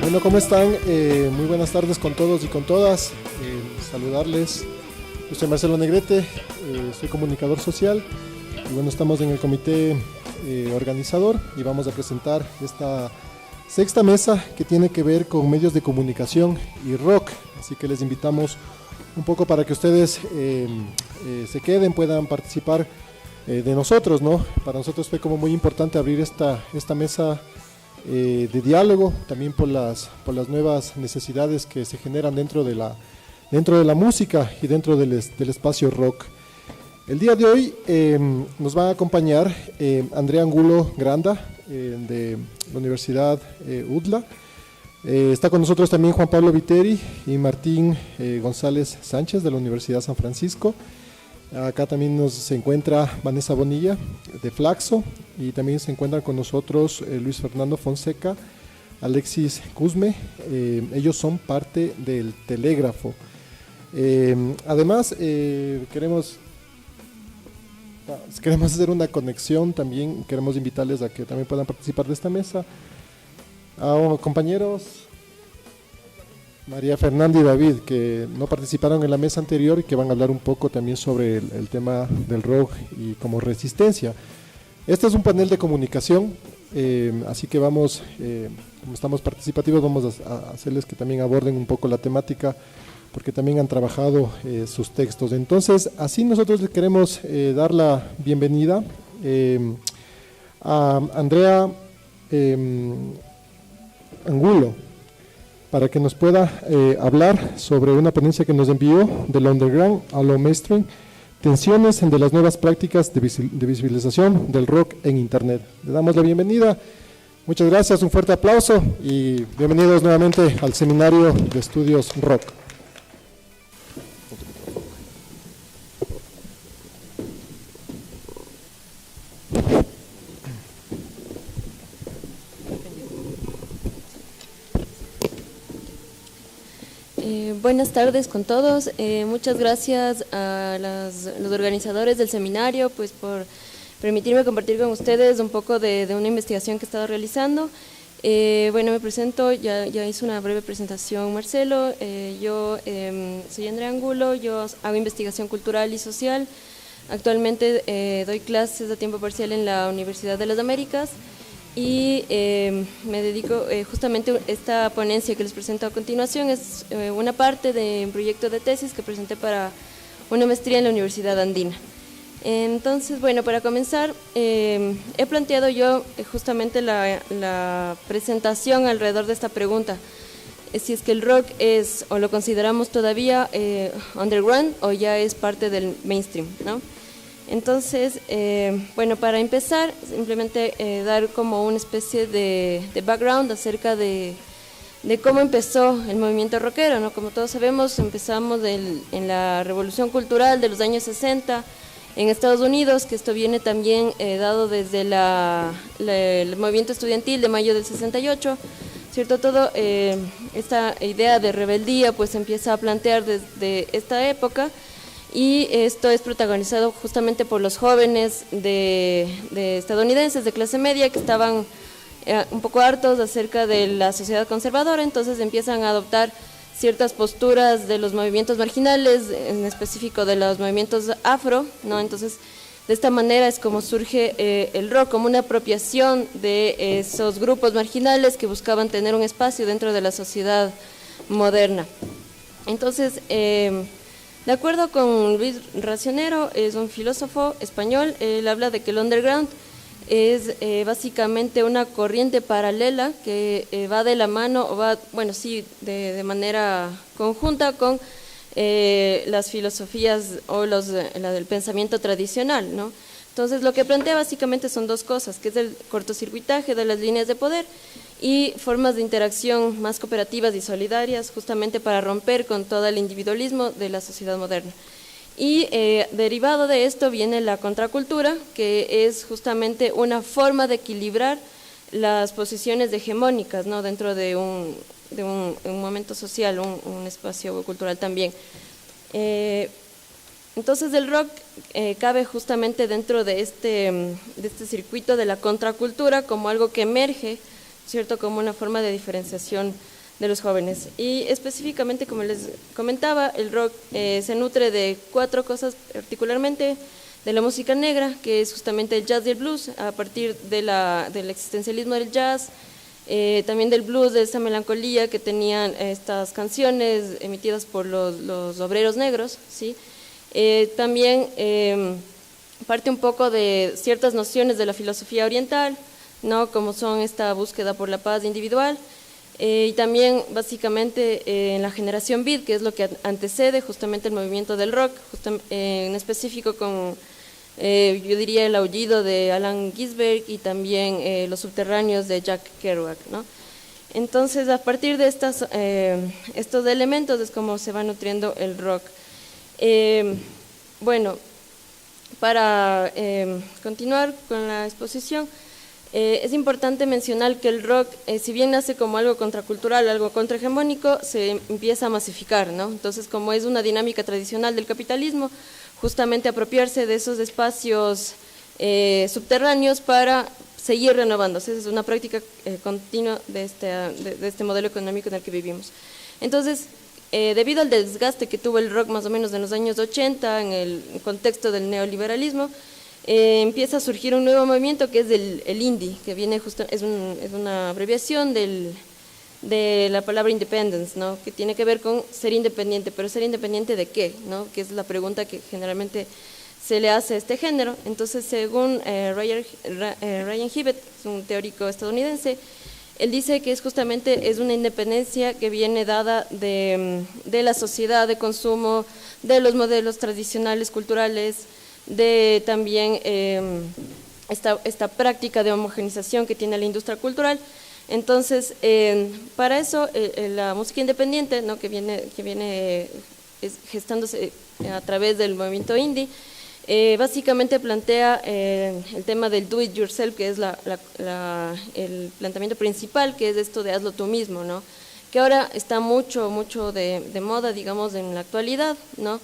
Bueno, ¿cómo están? Muy buenas tardes con todos y con todas. Saludarles. Yo soy Marcelo Negrete, soy comunicador social y bueno, estamos en el comité organizador y vamos a presentar esta sexta mesa que tiene que ver con medios de comunicación y rock. Así que les invitamos un poco para que ustedes se queden, puedan participar de nosotros, ¿no? Para nosotros fue como muy importante abrir esta mesa de diálogo, también por las nuevas necesidades que se generan dentro de la música y dentro del espacio rock. El día de hoy nos va a acompañar Andrea Angulo Granda de la Universidad UDLA. Está con nosotros también Juan Pablo Viteri y Martín González Sánchez de la Universidad San Francisco. Acá también se encuentra Vanessa Bonilla de Flaxo y también se encuentran con nosotros Luis Fernando Fonseca, Alexis Cusme. Ellos son parte del Telégrafo. Además, queremos hacer una conexión también, queremos invitarles a que también puedan participar de esta mesa. A compañeros María Fernanda y David, que no participaron en la mesa anterior y que van a hablar un poco también sobre el tema del rock y como resistencia. Este es un panel de comunicación, así que vamos, como estamos participativos, vamos a hacerles que también aborden un poco la temática, porque también han trabajado sus textos. Entonces, así nosotros les queremos dar la bienvenida a Andrea Angulo, para que nos pueda hablar sobre una ponencia que nos envió del underground a lo mainstream, tensiones de las nuevas prácticas de visibilización del rock en internet. Le damos la bienvenida, muchas gracias, un fuerte aplauso y bienvenidos nuevamente al seminario de estudios rock. Buenas tardes con todos. Muchas gracias a los organizadores del seminario pues por permitirme compartir con ustedes un poco de una investigación que he estado realizando. Bueno, me presento, ya hice una breve presentación Marcelo. Yo soy Andrea Angulo, yo hago investigación cultural y social. Actualmente doy clases a tiempo parcial en la Universidad de las Américas. Y me dedico justamente a esta ponencia que les presento a continuación, es una parte de un proyecto de tesis que presenté para una maestría en la Universidad Andina. Entonces, bueno, para comenzar, he planteado yo justamente la presentación alrededor de esta pregunta, si es que el rock es o lo consideramos todavía underground o ya es parte del mainstream, ¿no? Entonces, bueno, para empezar, simplemente dar como una especie de background acerca de cómo empezó el movimiento rockero, ¿no? Como todos sabemos, empezamos en la revolución cultural de los años 60 en Estados Unidos, que esto viene también dado desde el movimiento estudiantil de mayo del 68, ¿cierto? Todo esta idea de rebeldía pues empieza a plantear desde esta época. Y esto es protagonizado justamente por los jóvenes de estadounidenses de clase media que estaban un poco hartos acerca de la sociedad conservadora, entonces empiezan a adoptar ciertas posturas de los movimientos marginales, en específico de los movimientos afro, ¿no? Entonces, de esta manera es como surge el rock, como una apropiación de esos grupos marginales que buscaban tener un espacio dentro de la sociedad moderna. Entonces, de acuerdo con Luis Racionero, es un filósofo español, él habla de que el underground es básicamente una corriente paralela que va de la mano, o va, bueno, sí, de manera conjunta con las filosofías o la del pensamiento tradicional, ¿no? Entonces, lo que plantea básicamente son dos cosas, que es el cortocircuitaje de las líneas de poder y formas de interacción más cooperativas y solidarias, justamente para romper con todo el individualismo de la sociedad moderna. Y derivado de esto viene la contracultura, que es justamente una forma de equilibrar las posiciones hegemónicas, ¿no? Dentro de un momento social, un espacio cultural también. Entonces el rock cabe justamente dentro de este circuito de la contracultura como algo que emerge, ¿cierto?, como una forma de diferenciación de los jóvenes. Y específicamente, como les comentaba, el rock se nutre de 4 cosas particularmente: de la música negra, que es justamente el jazz y el blues, a partir del existencialismo del jazz, también del blues, de esa melancolía que tenían estas canciones emitidas por los obreros negros, ¿sí? También parte un poco de ciertas nociones de la filosofía oriental, ¿no? Como son esta búsqueda por la paz individual, y también básicamente en la generación beat, que es lo que antecede justamente el movimiento del rock, en específico con, yo diría, el aullido de Allen Ginsberg y también Los subterráneos de Jack Kerouac, ¿no? Entonces, a partir de estos elementos es como se va nutriendo el rock. Bueno, para continuar con la exposición, es importante mencionar que el rock, si bien nace como algo contracultural, algo contrahegemónico, se empieza a masificar, ¿no? Entonces, como es una dinámica tradicional del capitalismo, justamente apropiarse de esos espacios subterráneos para seguir renovándose. Es una práctica continua de este modelo económico en el que vivimos. Entonces, debido al desgaste que tuvo el rock más o menos en los años 80, en el contexto del neoliberalismo, empieza a surgir un nuevo movimiento que es el indie, que viene es una abreviación de la palabra independence, ¿no? Que tiene que ver con ser independiente, pero ¿ser independiente de qué?, ¿no? Que es la pregunta que generalmente se le hace a este género. Entonces, según Ryan Hibbett, es un teórico estadounidense, él dice que es una independencia que viene dada de la sociedad de consumo, de los modelos tradicionales culturales, de también esta práctica de homogenización que tiene la industria cultural. Entonces, para eso, la música independiente, ¿no? que viene gestándose a través del movimiento indie, básicamente plantea el tema del do it yourself, que es el planteamiento principal, que es esto de hazlo tú mismo, ¿no? Que ahora está mucho de moda, digamos, en la actualidad, ¿no?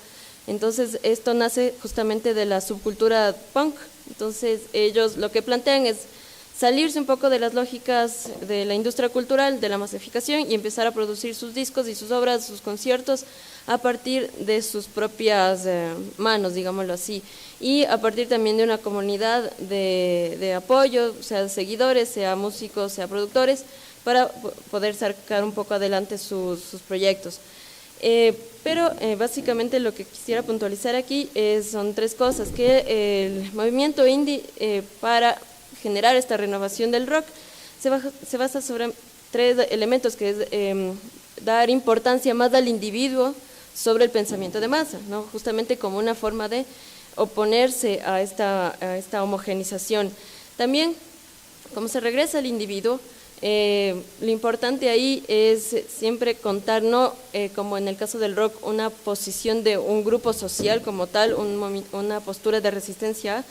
Entonces, esto nace justamente de la subcultura punk. Entonces, ellos lo que plantean es salirse un poco de las lógicas de la industria cultural, de la masificación, y empezar a producir sus discos y sus obras, sus conciertos, a partir de sus propias manos, digámoslo así, y a partir también de una comunidad de apoyo, sea seguidores, sea músicos, sea productores, para poder sacar un poco adelante sus proyectos. Pero básicamente lo que quisiera puntualizar aquí son 3 cosas: que el movimiento indie, para generar esta renovación del rock, se basa sobre 3 elementos, que es dar importancia más al individuo sobre el pensamiento de masa, ¿no? Justamente como una forma de oponerse a esta homogenización. También, como se regresa al individuo, lo importante ahí es siempre contar, no como en el caso del rock, una posición de un grupo social como tal, una postura de resistencia,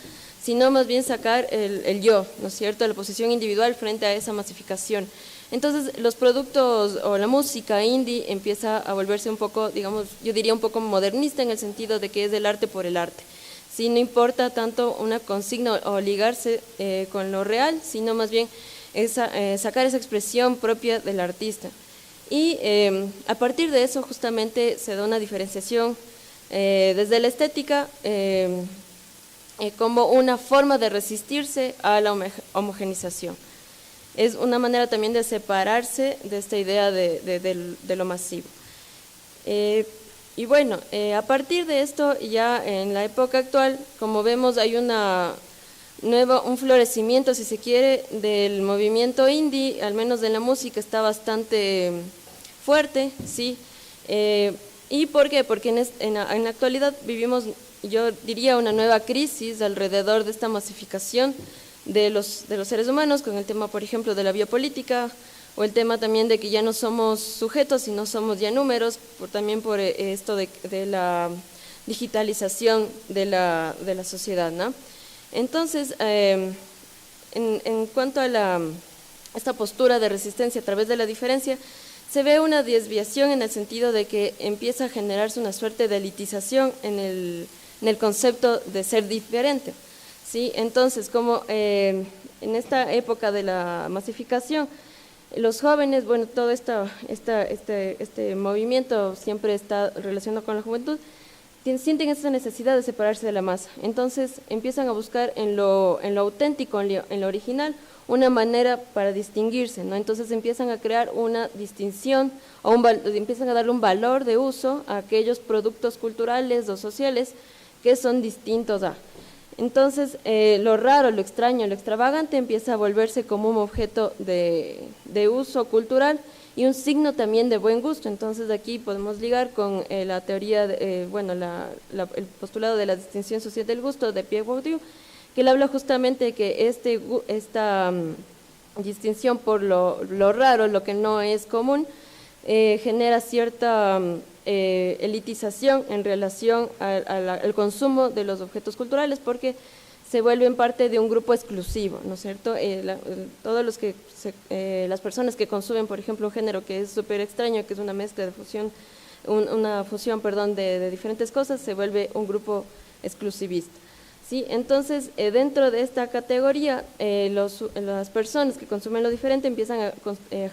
sino más bien sacar el yo, ¿no es cierto?, la posición individual frente a esa masificación. Entonces, los productos o la música indie empieza a volverse un poco, digamos, yo diría un poco modernista, en el sentido de que es del arte por el arte. Sí, no importa tanto una consigna o ligarse con lo real, sino más bien sacar esa expresión propia del artista. Y a partir de eso justamente se da una diferenciación desde la estética como una forma de resistirse a la homogenización. Es una manera también de separarse de esta idea de lo masivo. Y bueno, a partir de esto, ya en la época actual, como vemos, hay un florecimiento, si se quiere, del movimiento indie, al menos de la música, está bastante fuerte, ¿sí? ¿Y por qué? Porque en la actualidad vivimos, yo diría, una nueva crisis alrededor de esta masificación de los seres humanos, con el tema, por ejemplo, de la biopolítica, o el tema también de que ya no somos sujetos, sino somos ya números, también por esto de la digitalización de la sociedad, ¿no? Entonces, en cuanto a esta postura de resistencia a través de la diferencia, se ve una desviación en el sentido de que empieza a generarse una suerte de elitización en el concepto de ser diferente, ¿sí? Entonces, como en esta época de la masificación, Los jóvenes, bueno, todo este movimiento siempre está relacionado con la juventud, sienten esa necesidad de separarse de la masa. Entonces empiezan a buscar en lo auténtico, en lo original, una manera para distinguirse, ¿no? Entonces empiezan a crear una distinción o empiezan a darle un valor de uso a aquellos productos culturales o sociales que son distintos a. Entonces lo raro, lo extraño, lo extravagante empieza a volverse como un objeto de uso cultural y un signo también de buen gusto. Entonces aquí podemos ligar con la teoría, el postulado de la distinción social del gusto de Pierre Bourdieu, que él habla justamente de que esta distinción por lo raro, lo que no es común, genera cierta elitización en relación al consumo de los objetos culturales, porque se vuelven parte de un grupo exclusivo, ¿no es cierto? Todos las personas que consumen, por ejemplo, un género que es súper extraño, que es una mezcla de fusión, de diferentes cosas, se vuelve un grupo exclusivista. ¿Sí? Entonces, dentro de esta categoría, las personas que consumen lo diferente empiezan a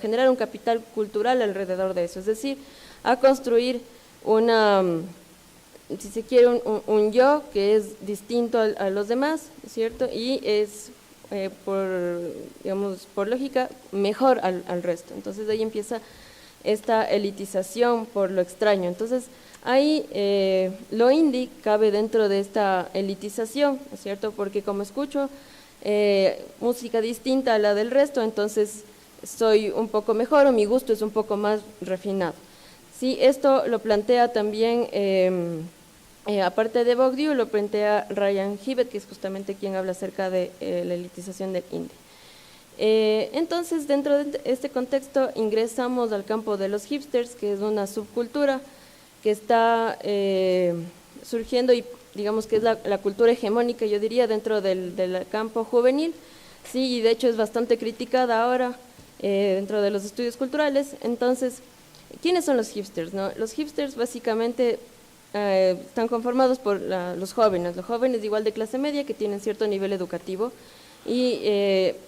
generar un capital cultural alrededor de eso, es decir, a construir si se quiere, un yo que es distinto a los demás, ¿cierto? Y es, por lógica, mejor al resto. Entonces, de ahí empieza esta elitización por lo extraño. Entonces, ahí lo indie cabe dentro de esta elitización, ¿no es cierto? Porque como escucho música distinta a la del resto, entonces soy un poco mejor o mi gusto es un poco más refinado. Sí, esto lo plantea también, aparte de Bourdieu, lo plantea Ryan Hibbett, que es justamente quien habla acerca de la elitización del indie. Entonces, dentro de este contexto ingresamos al campo de los hipsters, que es una subcultura que está surgiendo y digamos que es la cultura hegemónica, yo diría, dentro del campo juvenil, sí, y de hecho es bastante criticada ahora dentro de los estudios culturales. Entonces, ¿quiénes son los hipsters, no? Los hipsters básicamente están conformados por los jóvenes igual de clase media que tienen cierto nivel educativo, y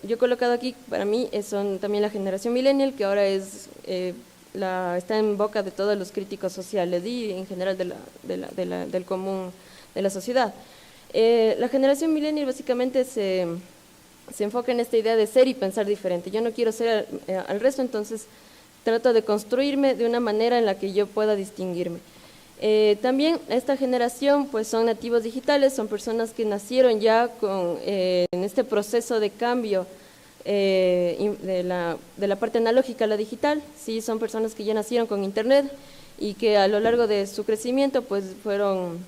yo he colocado aquí, para mí, son también la generación millennial, que ahora está en boca de todos los críticos sociales y en general del común de la sociedad. La generación millennial básicamente se enfoca en esta idea de ser y pensar diferente. Yo no quiero ser al resto, entonces trato de construirme de una manera en la que yo pueda distinguirme. También esta generación pues son nativos digitales, son personas que nacieron ya en este proceso de cambio de la parte analógica a la digital. Sí, son personas que ya nacieron con internet y que a lo largo de su crecimiento pues fueron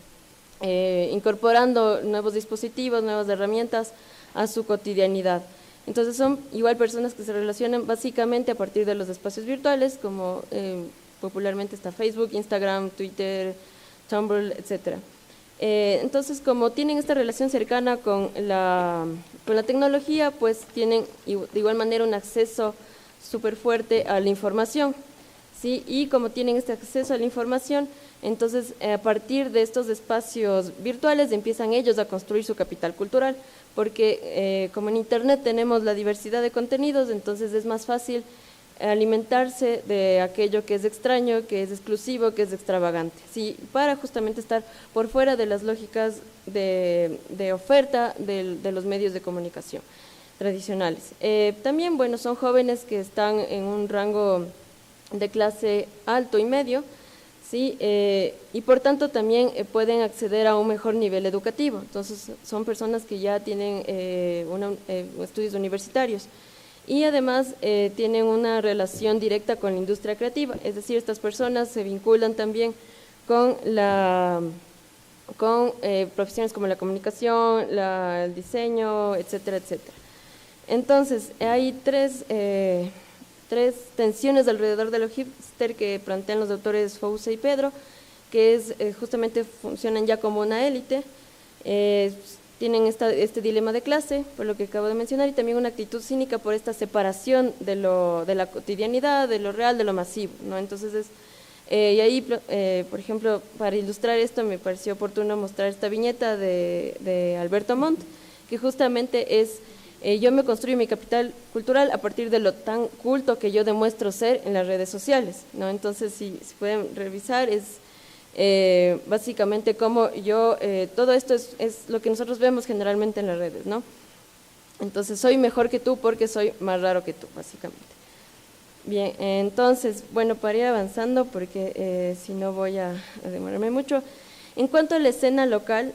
incorporando nuevos dispositivos, nuevas herramientas a su cotidianidad. Entonces son igual personas que se relacionan básicamente a partir de los espacios virtuales, como popularmente está Facebook, Instagram, Twitter, Tumblr, etc. Entonces, como tienen esta relación cercana con la tecnología, pues tienen de igual manera un acceso súper fuerte a la información, ¿sí? Y como tienen este acceso a la información, entonces a partir de estos espacios virtuales empiezan ellos a construir su capital cultural, porque como en Internet tenemos la diversidad de contenidos, entonces es más fácil alimentarse de aquello que es extraño, que es exclusivo, que es extravagante, ¿sí? Para justamente estar por fuera de las lógicas de oferta de los medios de comunicación tradicionales. También, bueno, son jóvenes que están en un rango de clase alto y medio, ¿sí? Y por tanto también pueden acceder a un mejor nivel educativo. Entonces son personas que ya tienen estudios universitarios y además tienen una relación directa con la industria creativa, es decir, estas personas se vinculan también con profesiones como la comunicación, el diseño, etcétera, etcétera. Entonces hay tres tensiones alrededor de los hipster que plantean los doctores Fousse y Pedro, que es justamente funcionan ya como una élite, tienen este dilema de clase, por lo que acabo de mencionar, y también una actitud cínica por esta separación de la cotidianidad, de lo real, de lo masivo, ¿no? Entonces y ahí, por ejemplo, para ilustrar esto me pareció oportuno mostrar esta viñeta de Alberto Montt, que justamente es yo me construyo mi capital cultural a partir de lo tan culto que yo demuestro ser en las redes sociales, ¿no? Entonces, si pueden revisar, es básicamente como yo, todo esto es lo que nosotros vemos generalmente en las redes, ¿no? Entonces, soy mejor que tú porque soy más raro que tú, básicamente. Bien, entonces, bueno, para ir avanzando, porque si no voy a demorarme mucho. En cuanto a la escena local,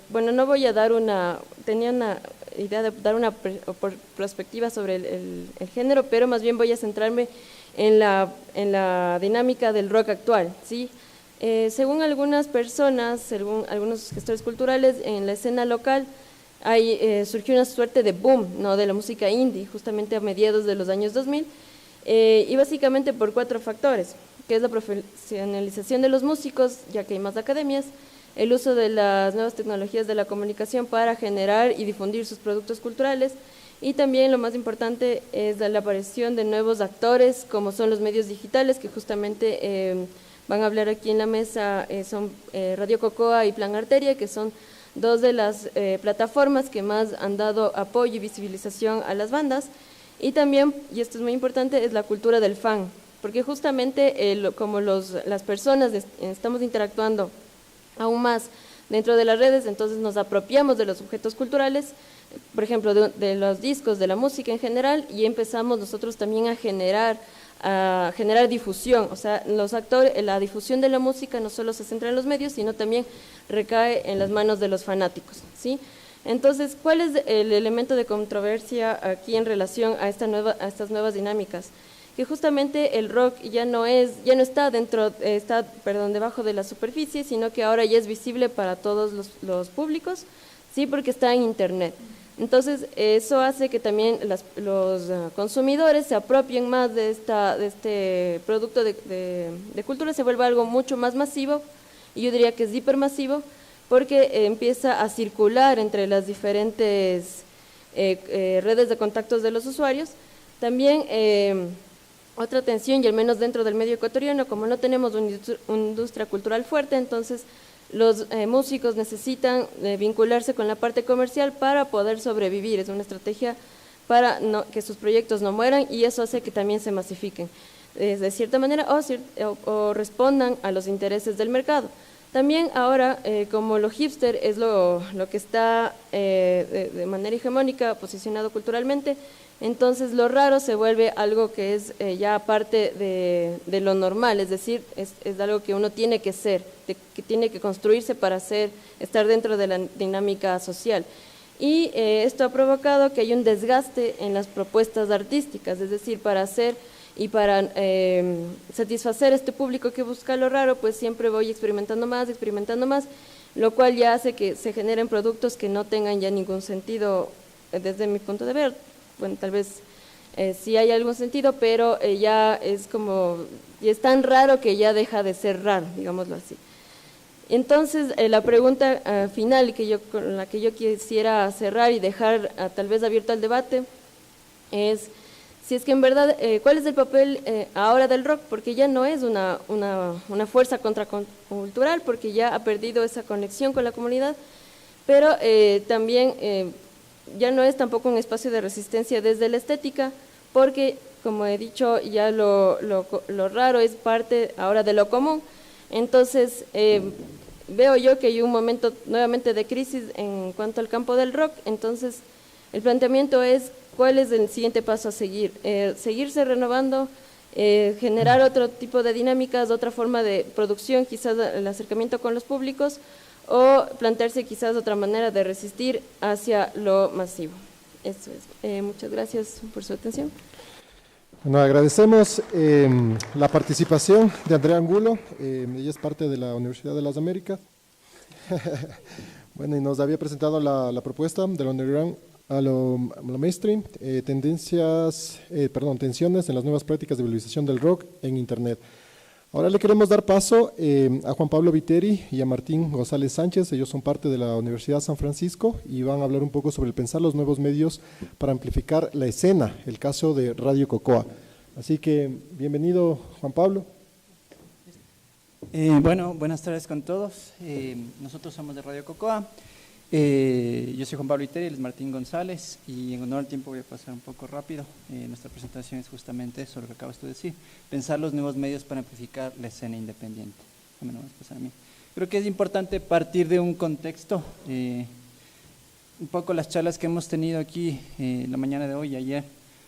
bueno, no voy a dar tenía una idea de dar una perspectiva sobre el género, pero más bien voy a centrarme en la dinámica del rock actual, ¿sí? Según algunas personas, según algunos gestores culturales, en la escena local surgió una suerte de boom, ¿no?, de la música indie, justamente a mediados de los años 2000, y básicamente por 4 factores, que es la profesionalización de los músicos, ya que hay más academias, el uso de las nuevas tecnologías de la comunicación para generar y difundir sus productos culturales, y también lo más importante es la aparición de nuevos actores, como son los medios digitales, que justamente van a hablar aquí en la mesa, son Radio Cocoa y Plan Arteria, que son 2 de las plataformas que más han dado apoyo y visibilización a las bandas. Y también, y esto es muy importante, es la cultura del fan, porque justamente como las personas estamos interactuando aún más dentro de las redes, entonces nos apropiamos de los objetos culturales, por ejemplo, de los discos, de la música en general, y empezamos nosotros también a generar difusión. O sea, los actores, la difusión de la música no solo se centra en los medios, sino también recae en las manos de los fanáticos, ¿sí? Entonces, ¿cuál es el elemento de controversia aquí en relación a estas nuevas dinámicas? Que justamente el rock ya no está debajo de la superficie, sino que ahora ya es visible para todos los públicos, sí, porque está en internet. Entonces, eso hace que también los consumidores se apropien más de este producto de cultura, se vuelva algo mucho más masivo, y yo diría que es hipermasivo, porque empieza a circular entre las diferentes redes de contactos de los usuarios. También otra tensión, y al menos dentro del medio ecuatoriano, como no tenemos una industria cultural fuerte, entonces los músicos necesitan vincularse con la parte comercial para poder sobrevivir. Es una estrategia para que sus proyectos no mueran, y eso hace que también se masifiquen de cierta manera o respondan a los intereses del mercado. También ahora, como lo hipster es lo que está de manera hegemónica posicionado culturalmente, entonces lo raro se vuelve algo que es ya parte de lo normal, es decir, es algo que uno tiene que ser, que tiene que construirse para estar dentro de la dinámica social. Y esto ha provocado que haya un desgaste en las propuestas artísticas, es decir, para hacer y para satisfacer este público que busca lo raro, pues siempre voy experimentando más, lo cual ya hace que se generen productos que no tengan ya ningún sentido desde mi punto de ver. Bueno, tal vez sí hay algún sentido, pero ya es tan raro que ya deja de ser raro, digámoslo así. Entonces, la pregunta final con la que yo quisiera cerrar y dejar tal vez abierto al debate es si es que en verdad, ¿cuál es el papel ahora del rock? Porque ya no es una fuerza contracultural, porque ya ha perdido esa conexión con la comunidad, pero también ya no es tampoco un espacio de resistencia desde la estética, porque, como he dicho, ya lo raro es parte ahora de lo común. Entonces, veo yo que hay un momento nuevamente de crisis en cuanto al campo del rock. Entonces, el planteamiento es: ¿cuál es el siguiente paso a seguir? Seguirse renovando, generar otro tipo de dinámicas, otra forma de producción, quizás el acercamiento con los públicos, o plantearse quizás otra manera de resistir hacia lo masivo. Eso es. Muchas gracias por su atención. Bueno, agradecemos la participación de Andrea Angulo. Ella es parte de la Universidad de las Américas. Bueno, y nos había presentado la propuesta del underground a lo mainstream, tensiones en las nuevas prácticas de valorización del rock en Internet. Ahora le queremos dar paso a Juan Pablo Viteri y a Martín González Sánchez. Ellos son parte de la Universidad San Francisco y van a hablar un poco sobre el pensar los nuevos medios para amplificar la escena, el caso de Radio Cocoa. Así que bienvenido, Juan Pablo. Bueno, buenas tardes con todos. Nosotros somos de Radio Cocoa Yo soy Juan Pablo Iteri, él es Martín González, y en honor al tiempo voy a pasar un poco rápido. Nuestra presentación es justamente eso, lo que acabas de decir, pensar los nuevos medios para amplificar la escena independiente. No me vas a pasar a mí. Creo que es importante partir de un contexto. Un poco las charlas que hemos tenido aquí la mañana de hoy y ayer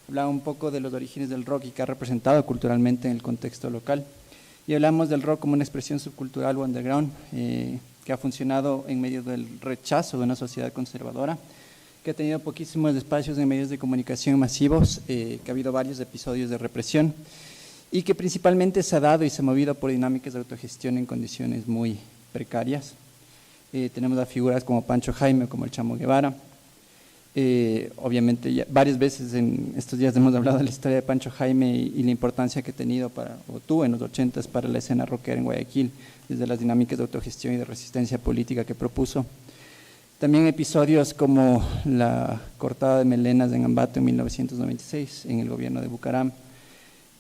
hablaba un poco de los orígenes del rock y que ha representado culturalmente en el contexto local. Y hablamos del rock como una expresión subcultural o underground que ha funcionado en medio del rechazo de una sociedad conservadora, que ha tenido poquísimos espacios en medios de comunicación masivos, que ha habido varios episodios de represión y que principalmente se ha dado y se ha movido por dinámicas de autogestión en condiciones muy precarias. Tenemos a figuras como Pancho Jaime o como el Chamo Guevara. Obviamente ya varias veces en estos días hemos hablado de la historia de Pancho Jaime y la importancia que ha tenido o tuvo en los 80s para la escena rockera en Guayaquil, desde las dinámicas de autogestión y de resistencia política que propuso. También episodios como la cortada de melenas en Ambato en 1996 en el gobierno de Bucaram.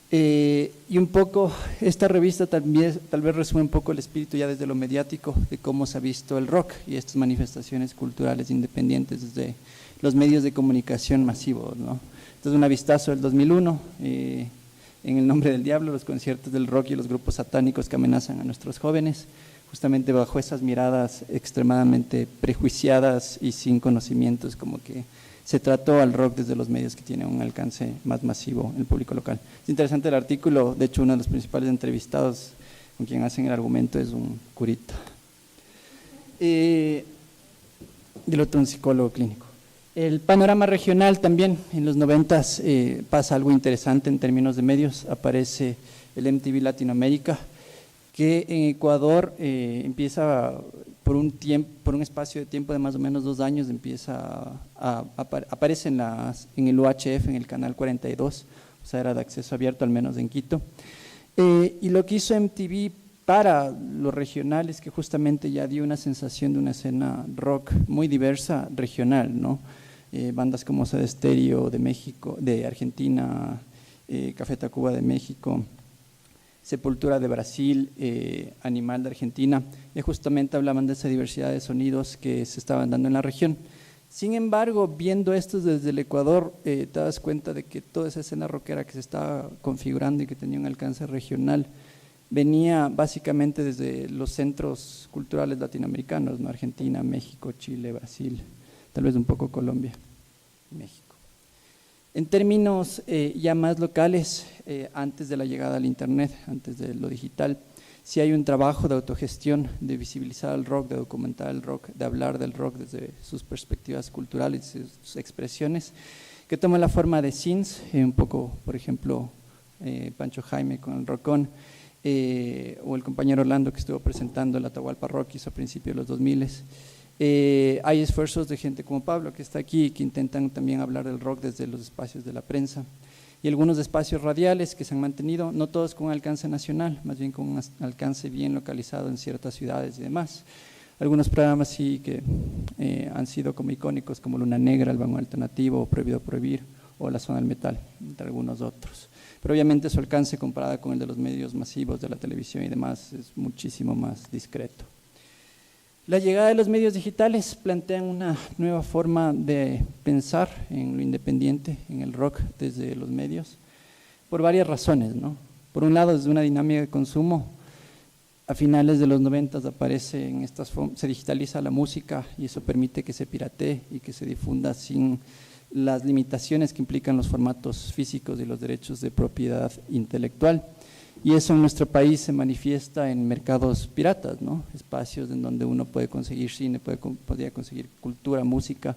Y un poco esta revista tal vez resume un poco el espíritu ya desde lo mediático de cómo se ha visto el rock y estas manifestaciones culturales independientes desde los medios de comunicación masivos, ¿no? Entonces, un vistazo del 2001, en el nombre del diablo, los conciertos del rock y los grupos satánicos que amenazan a nuestros jóvenes, justamente bajo esas miradas extremadamente prejuiciadas y sin conocimientos, como que se trató al rock desde los medios que tienen un alcance más masivo en el público local. Es interesante el artículo, de hecho uno de los principales entrevistados con quien hacen el argumento es un curita. Y el otro un psicólogo clínico. El panorama regional también, en los 90s pasa algo interesante en términos de medios, aparece el MTV Latinoamérica, que en Ecuador empieza por un espacio de tiempo de más o menos 2 años, aparece en el UHF, en el canal 42, o sea, era de acceso abierto, al menos en Quito. Y lo que hizo MTV para los regionales, que justamente ya dio una sensación de una escena rock muy diversa regional, ¿no? Bandas como Soda Stereo de México, de Argentina, Café Tacuba de México, Sepultura de Brasil, Animal de Argentina, y justamente hablaban de esa diversidad de sonidos que se estaban dando en la región. Sin embargo, viendo esto desde el Ecuador, te das cuenta de que toda esa escena rockera que se estaba configurando y que tenía un alcance regional, venía básicamente desde los centros culturales latinoamericanos, ¿no? Argentina, México, Chile, Brasil, tal vez un poco Colombia, México. En términos ya más locales, antes de la llegada al internet, antes de lo digital, sí hay un trabajo de autogestión, de visibilizar el rock, de documentar el rock, de hablar del rock desde sus perspectivas culturales, sus expresiones, que toma la forma de scenes, un poco, por ejemplo, Pancho Jaime con el Rockón, o el compañero Orlando que estuvo presentando el Atahualpa Rock a principios de los 2000. Hay esfuerzos de gente como Pablo que está aquí que intentan también hablar del rock desde los espacios de la prensa y algunos espacios radiales que se han mantenido, no todos con alcance nacional, más bien con un alcance bien localizado en ciertas ciudades y demás. Algunos programas sí que han sido como icónicos como Luna Negra, El Vagón Alternativo, Prohibido Prohibir o La Zona del Metal, entre algunos otros. Pero obviamente su alcance comparado con el de los medios masivos de la televisión y demás es muchísimo más discreto. La llegada de los medios digitales plantean una nueva forma de pensar en lo independiente, en el rock desde los medios, por varias razones, ¿no? Por un lado, desde una dinámica de consumo, a finales de los 90 aparece en estas formas, se digitaliza la música y eso permite que se piratee y que se difunda sin las limitaciones que implican los formatos físicos y los derechos de propiedad intelectual. Y eso en nuestro país se manifiesta en mercados piratas, ¿no? Espacios en donde uno puede conseguir cine, podría conseguir cultura, música,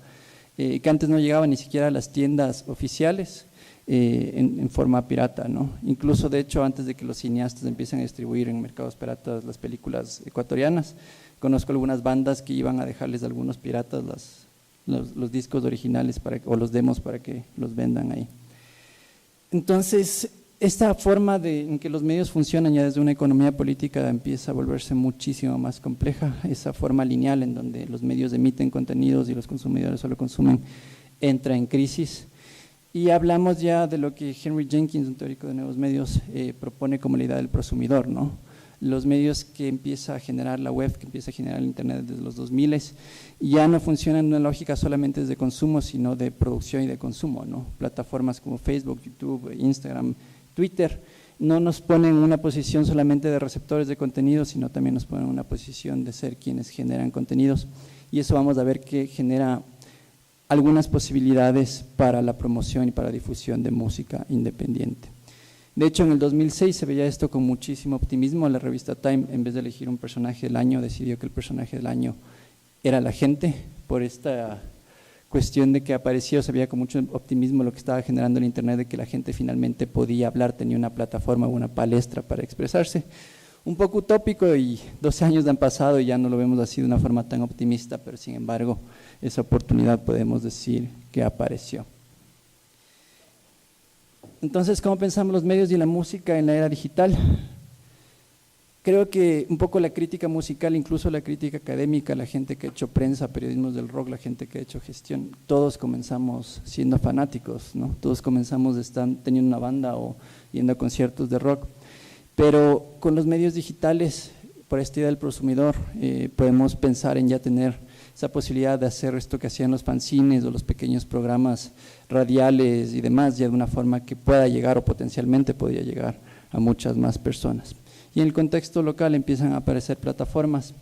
que antes no llegaba ni siquiera a las tiendas oficiales en forma pirata, ¿no? Incluso, de hecho, antes de que los cineastas empiecen a distribuir en mercados piratas las películas ecuatorianas, conozco algunas bandas que iban a dejarles a algunos piratas los discos originales o los demos para que los vendan ahí. Entonces, esta forma en que los medios funcionan ya desde una economía política empieza a volverse muchísimo más compleja. Esa forma lineal en donde los medios emiten contenidos y los consumidores solo consumen entra en crisis. Y hablamos ya de lo que Henry Jenkins, un teórico de nuevos medios, propone como la idea del prosumidor, ¿no? los medios que empieza a generar la web, que empieza a generar el internet desde los 2000, ya no funcionan en una lógica solamente de consumo, sino de producción y de consumo, ¿no? Plataformas como Facebook, YouTube, Instagram, Twitter, no nos ponen en una posición solamente de receptores de contenido, sino también nos ponen en una posición de ser quienes generan contenidos, y eso vamos a ver que genera algunas posibilidades para la promoción y para la difusión de música independiente. De hecho, en el 2006 se veía esto con muchísimo optimismo. La revista Time, en vez de elegir un personaje del año, decidió que el personaje del año era la gente, por esta cuestión de que apareció, se veía con mucho optimismo lo que estaba generando el internet, de que la gente finalmente podía hablar, tenía una plataforma o una palestra para expresarse. Un poco utópico, y 12 años han pasado y ya no lo vemos así de una forma tan optimista, pero sin embargo esa oportunidad podemos decir que apareció. Entonces, ¿cómo pensamos los medios y la música en la era digital? Creo que un poco la crítica musical, incluso la crítica académica, la gente que ha hecho prensa, periodismo del rock, la gente que ha hecho gestión, todos comenzamos siendo fanáticos, ¿no? Todos comenzamos teniendo una banda o yendo a conciertos de rock, pero con los medios digitales, por esta idea del prosumidor, podemos pensar en ya tener esa posibilidad de hacer esto que hacían los fanzines o los pequeños programas radiales y demás, ya de una forma que pueda llegar o potencialmente podría llegar a muchas más personas. Y en el contexto local empiezan a aparecer plataformas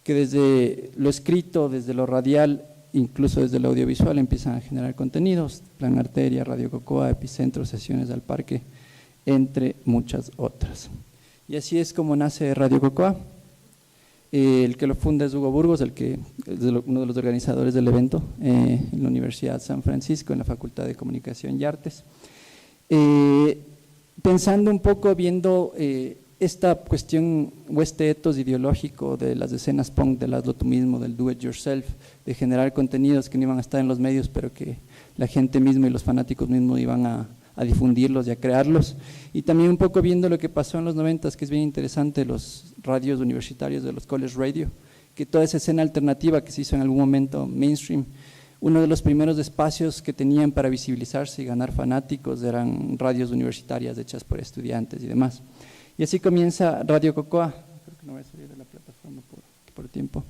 que desde lo escrito, desde lo radial, incluso desde lo audiovisual empiezan a generar contenidos, Plan Arteria, Radio Cocoa, Epicentro, Sesiones al Parque, entre muchas otras. Y así es como nace Radio Cocoa. El que lo funda es Hugo Burgos, uno de los organizadores del evento en la Universidad San Francisco, en la Facultad de Comunicación y Artes. Pensando un poco, viendo esta cuestión o este etos ideológico de las escenas punk, del hazlo tú mismo, del do it yourself, de generar contenidos que no iban a estar en los medios, pero que la gente misma y los fanáticos mismos iban a difundirlos y a crearlos, y también un poco viendo lo que pasó en los 90s, que es bien interesante, los radios universitarios de los college radio, que toda esa escena alternativa que se hizo en algún momento mainstream, uno de los primeros espacios que tenían para visibilizarse y ganar fanáticos eran radios universitarias hechas por estudiantes y demás. Y así comienza Radio Cocoa, creo que no voy a salir de la plataforma por tiempo,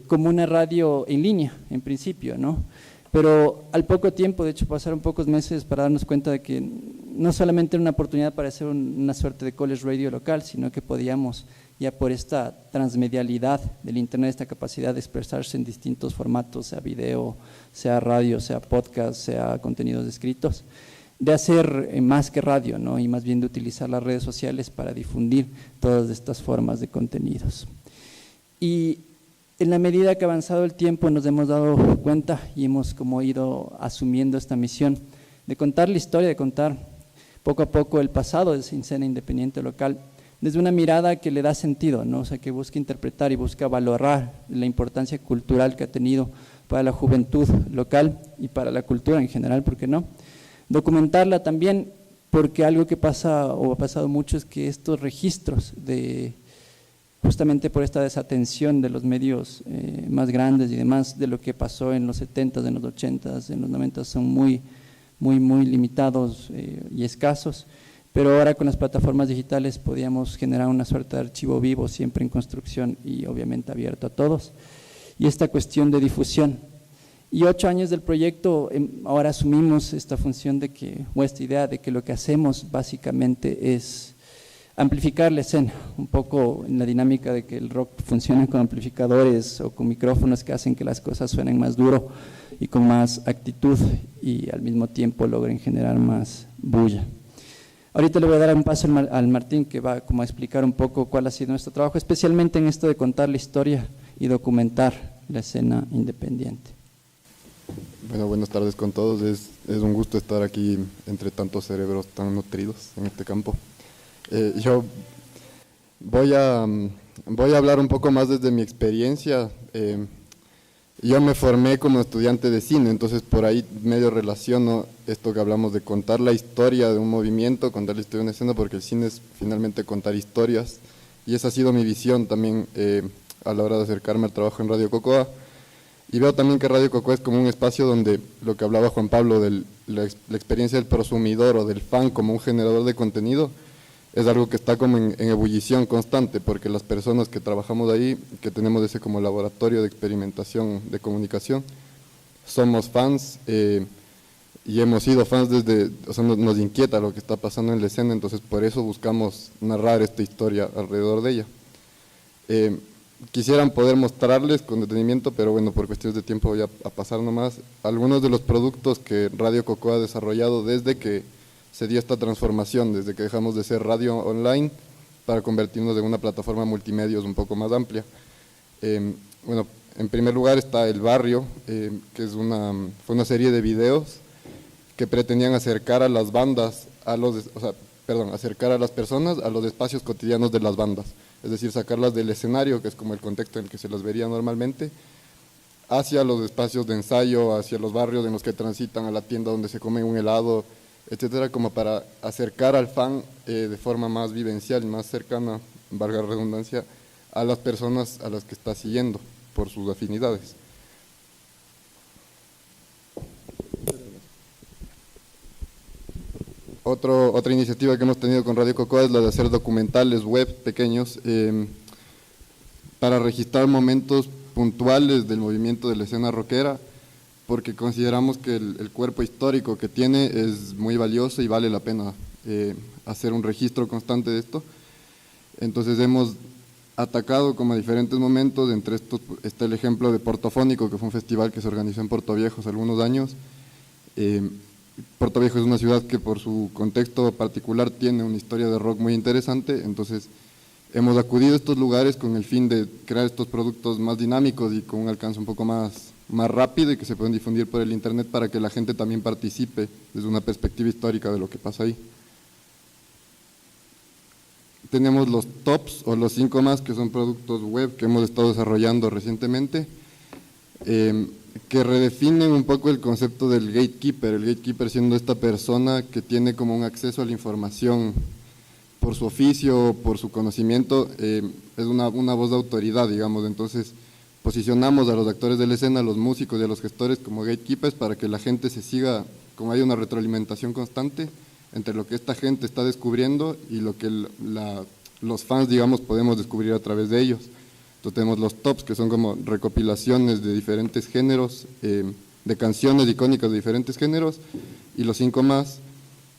como una radio en línea, en principio, ¿no? Pero al poco tiempo, de hecho pasaron pocos meses para darnos cuenta de que no solamente era una oportunidad para hacer una suerte de college radio local, sino que podíamos, ya por esta transmedialidad del internet, esta capacidad de expresarse en distintos formatos, sea video, sea radio, sea podcast, sea contenidos escritos, de hacer más que radio, ¿no? Y más bien de utilizar las redes sociales para difundir todas estas formas de contenidos. Y en la medida que ha avanzado el tiempo nos hemos dado cuenta y hemos como ido asumiendo esta misión de contar la historia, de contar poco a poco el pasado de esa escena independiente local, desde una mirada que le da sentido, ¿no? O sea, que busca interpretar y busca valorar la importancia cultural que ha tenido para la juventud local y para la cultura en general, ¿por qué no? Documentarla también, porque algo que pasa o ha pasado mucho es que estos registros de justamente por esta desatención de los medios más grandes y demás, de lo que pasó en los 70s, en los 80s, en los 90s, son muy limitados y escasos, pero ahora con las plataformas digitales podíamos generar una suerte de archivo vivo, siempre en construcción y obviamente abierto a todos, y esta cuestión de difusión. Y 8 años del proyecto, ahora asumimos esta función de que, o esta idea de que lo que hacemos básicamente es amplificar la escena, un poco en la dinámica de que el rock funciona con amplificadores o con micrófonos que hacen que las cosas suenen más duro y con más actitud y al mismo tiempo logren generar más bulla. Ahorita le voy a dar un paso al Martín, que va como a explicar un poco cuál ha sido nuestro trabajo, especialmente en esto de contar la historia y documentar la escena independiente. Bueno, buenas tardes con todos, es un gusto estar aquí entre tantos cerebros tan nutridos en este campo. Yo voy a hablar un poco más desde mi experiencia. Yo me formé como estudiante de cine, entonces por ahí medio relaciono esto que hablamos de contar la historia de un movimiento, contar la historia de una escena, porque el cine es finalmente contar historias, y esa ha sido mi visión también a la hora de acercarme al trabajo en Radio Cocoa. Y veo también que Radio Cocoa es como un espacio donde lo que hablaba Juan Pablo de la experiencia del prosumidor o del fan como un generador de contenido, es algo que está como en ebullición constante, porque las personas que trabajamos ahí, que tenemos ese como laboratorio de experimentación de comunicación, somos fans y hemos sido fans desde, o sea, nos inquieta lo que está pasando en la escena, entonces por eso buscamos narrar esta historia alrededor de ella. Quisieran poder mostrarles con detenimiento, pero bueno, por cuestiones de tiempo voy a pasar nomás algunos de los productos que Radio Cocoa ha desarrollado desde que se dio esta transformación, desde que dejamos de ser radio online para convertirnos en una plataforma multimedios un poco más amplia. Bueno, en primer lugar está El Barrio, que fue una serie de videos que pretendían acercar a las bandas, acercar a las personas a los espacios cotidianos de las bandas, es decir, sacarlas del escenario, que es como el contexto en el que se las vería normalmente, hacia los espacios de ensayo, hacia los barrios en los que transitan, a la tienda donde se come un helado, etcétera, como para acercar al fan de forma más vivencial, más cercana, valga la redundancia, a las personas a las que está siguiendo por sus afinidades. Otra iniciativa que hemos tenido con Radio Cocoa es la de hacer documentales web pequeños para registrar momentos puntuales del movimiento de la escena rockera, porque consideramos que el cuerpo histórico que tiene es muy valioso y vale la pena hacer un registro constante de esto. Entonces hemos atacado como diferentes momentos, entre estos está el ejemplo de Portofónico, que fue un festival que se organizó en Puerto Viejo hace algunos años. Puerto Viejo es una ciudad que por su contexto particular tiene una historia de rock muy interesante, entonces hemos acudido a estos lugares con el fin de crear estos productos más dinámicos y con un alcance un poco más rápido y que se pueden difundir por el internet para que la gente también participe desde una perspectiva histórica de lo que pasa ahí. Tenemos los tops o los 5 más, que son productos web que hemos estado desarrollando recientemente, que redefinen un poco el concepto del gatekeeper, el gatekeeper siendo esta persona que tiene como un acceso a la información por su oficio, por su conocimiento, es una voz de autoridad, digamos. Entonces posicionamos a los actores de la escena, a los músicos y a los gestores como gatekeepers para que la gente se siga, como hay una retroalimentación constante entre lo que esta gente está descubriendo y lo que los fans, digamos, podemos descubrir a través de ellos. Entonces tenemos los tops, que son como recopilaciones de diferentes géneros, de canciones icónicas de diferentes géneros, y los 5 más,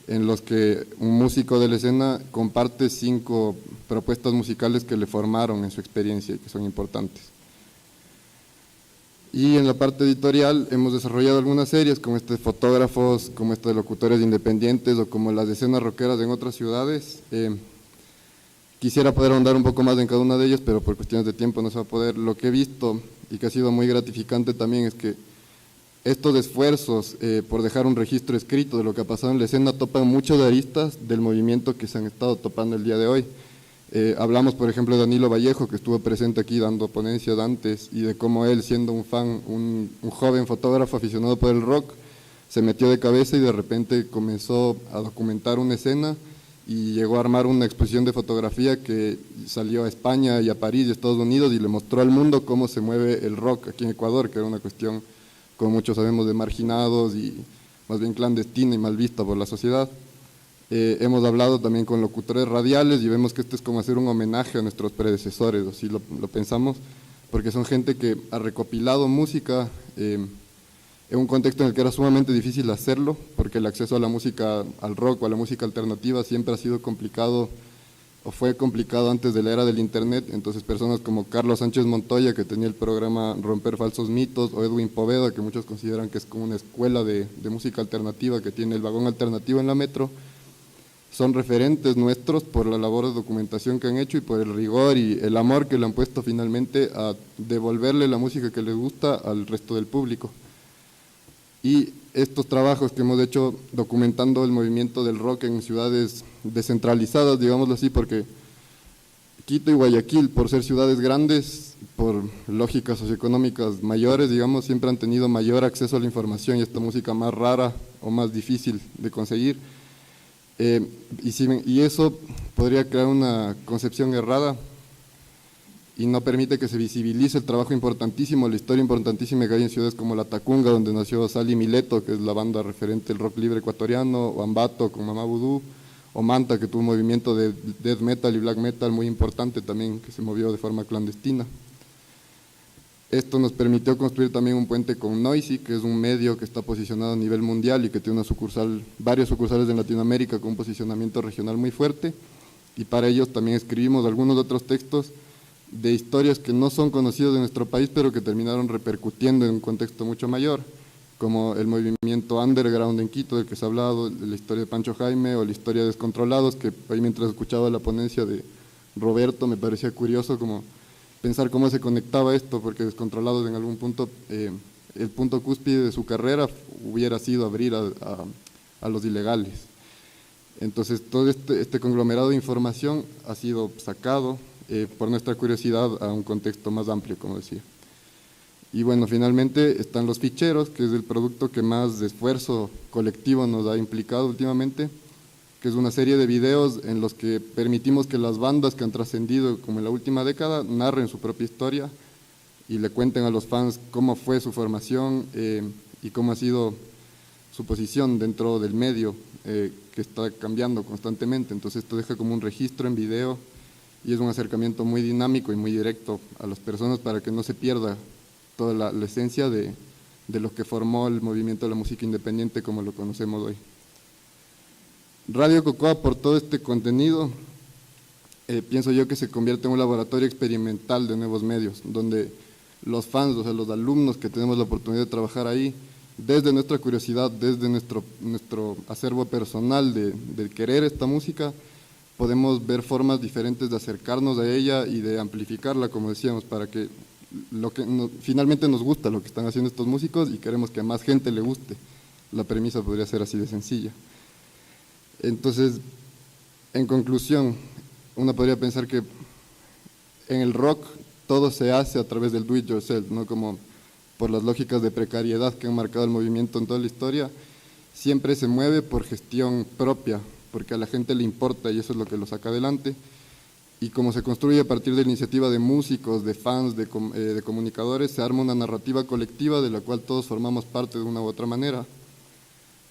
en los que un músico de la escena comparte 5 propuestas musicales que le formaron en su experiencia y que son importantes. Y en la parte editorial hemos desarrollado algunas series, como de fotógrafos, como de locutores independientes, o como las de escenas rockeras en otras ciudades. Quisiera poder ahondar un poco más en cada una de ellas, pero por cuestiones de tiempo no se va a poder. Lo que he visto y que ha sido muy gratificante también es que estos esfuerzos por dejar un registro escrito de lo que ha pasado en la escena topan muchas aristas del movimiento que se han estado topando el día de hoy. Hablamos, por ejemplo, de Danilo Vallejo, que estuvo presente aquí dando ponencias antes, y de cómo él, siendo un fan, un joven fotógrafo aficionado por el rock, se metió de cabeza y de repente comenzó a documentar una escena y llegó a armar una exposición de fotografía que salió a España y a París y a Estados Unidos y le mostró al mundo cómo se mueve el rock aquí en Ecuador, que era una cuestión, como muchos sabemos, de marginados y más bien clandestina y mal vista por la sociedad. Hemos hablado también con locutores radiales y vemos que esto es como hacer un homenaje a nuestros predecesores, así lo pensamos, porque son gente que ha recopilado música en un contexto en el que era sumamente difícil hacerlo, porque el acceso a la música, al rock o a la música alternativa siempre ha sido complicado, o fue complicado antes de la era del internet. Entonces personas como Carlos Sánchez Montoya, que tenía el programa Romper Falsos Mitos, o Edwin Poveda, que muchos consideran que es como una escuela de música alternativa, que tiene el vagón alternativo en la metro, son referentes nuestros por la labor de documentación que han hecho y por el rigor y el amor que le han puesto finalmente a devolverle la música que les gusta al resto del público. Y estos trabajos que hemos hecho documentando el movimiento del rock en ciudades descentralizadas, digámoslo así, porque Quito y Guayaquil, por ser ciudades grandes, por lógicas socioeconómicas mayores, digamos, siempre han tenido mayor acceso a la información y esta música más rara o más difícil de conseguir. Y eso podría crear una concepción errada y no permite que se visibilice el trabajo importantísimo, la historia importantísima que hay en ciudades como La Tacunga, donde nació Sally Mileto, que es la banda referente del rock libre ecuatoriano, o Ambato con Mamá Vudú, o Manta, que tuvo un movimiento de death metal y black metal muy importante también, que se movió de forma clandestina. Esto nos permitió construir también un puente con Noisy, que es un medio que está posicionado a nivel mundial y que tiene varias sucursales en Latinoamérica con un posicionamiento regional muy fuerte, y para ellos también escribimos algunos otros textos de historias que no son conocidas de nuestro país, pero que terminaron repercutiendo en un contexto mucho mayor, como el movimiento underground en Quito, del que se ha hablado, la historia de Pancho Jaime o la historia de Descontrolados, que ahí mientras escuchaba la ponencia de Roberto me parecía curioso como pensar cómo se conectaba esto, porque Descontrolados en algún punto, el punto cúspide de su carrera hubiera sido abrir a los ilegales. Entonces todo este conglomerado de información ha sido sacado por nuestra curiosidad a un contexto más amplio, como decía. Y bueno, finalmente están los ficheros, que es el producto que más esfuerzo colectivo nos ha implicado últimamente, que es una serie de videos en los que permitimos que las bandas que han trascendido como en la última década narren su propia historia y le cuenten a los fans cómo fue su formación y cómo ha sido su posición dentro del medio, que está cambiando constantemente. Entonces esto deja como un registro en video y es un acercamiento muy dinámico y muy directo a las personas para que no se pierda toda la esencia de lo que formó el movimiento de la música independiente como lo conocemos hoy. Radio Cocoa, por todo este contenido, pienso yo que se convierte en un laboratorio experimental de nuevos medios, donde los fans, o sea, los alumnos que tenemos la oportunidad de trabajar ahí, desde nuestra curiosidad, desde nuestro acervo personal de querer esta música, podemos ver formas diferentes de acercarnos a ella y de amplificarla, como decíamos, para que finalmente nos gusta lo que están haciendo estos músicos y queremos que a más gente le guste. La premisa podría ser así de sencilla. Entonces, en conclusión, uno podría pensar que en el rock todo se hace a través del do it yourself, ¿no? Como por las lógicas de precariedad que han marcado el movimiento en toda la historia, siempre se mueve por gestión propia, porque a la gente le importa y eso es lo que lo saca adelante. Y como se construye a partir de la iniciativa de músicos, de fans, de comunicadores, se arma una narrativa colectiva de la cual todos formamos parte de una u otra manera.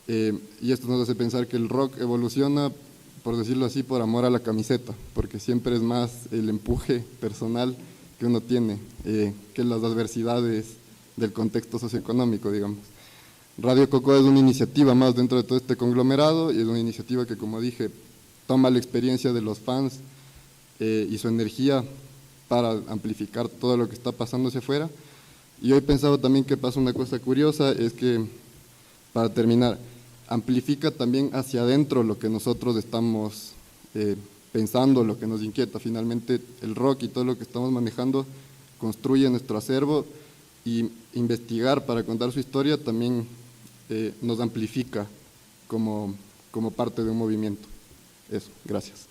Y esto nos hace pensar que el rock evoluciona, por decirlo así, por amor a la camiseta, porque siempre es más el empuje personal que uno tiene que las adversidades del contexto socioeconómico, digamos. Radio Cocoa es una iniciativa más dentro de todo este conglomerado y es una iniciativa que, como dije, toma la experiencia de los fans y su energía para amplificar todo lo que está pasando hacia afuera. Y hoy pensaba también que pasa una cosa curiosa, es que, para terminar, amplifica también hacia adentro lo que nosotros estamos pensando, lo que nos inquieta. Finalmente el rock y todo lo que estamos manejando construye nuestro acervo y investigar para contar su historia también nos amplifica como parte de un movimiento. Eso, gracias.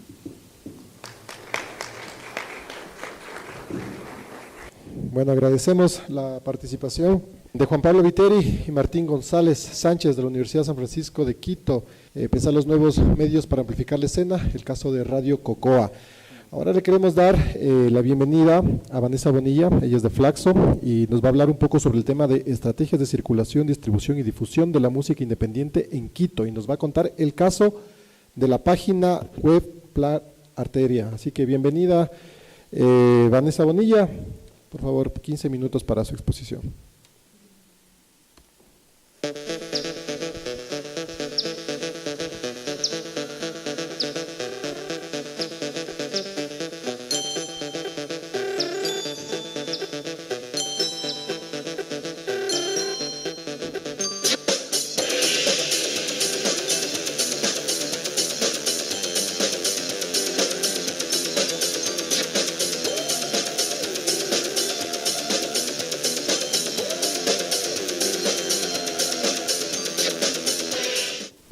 Bueno, agradecemos la participación de Juan Pablo Viteri y Martín González Sánchez de la Universidad San Francisco de Quito, pensar los nuevos medios para amplificar la escena, el caso de Radio Cocoa. Ahora le queremos dar la bienvenida a Vanessa Bonilla, ella es de Flaxo y nos va a hablar un poco sobre el tema de estrategias de circulación, distribución y difusión de la música independiente en Quito y nos va a contar el caso de la página web Plan Arteria. Así que bienvenida Vanessa Bonilla, por favor 15 minutos para su exposición.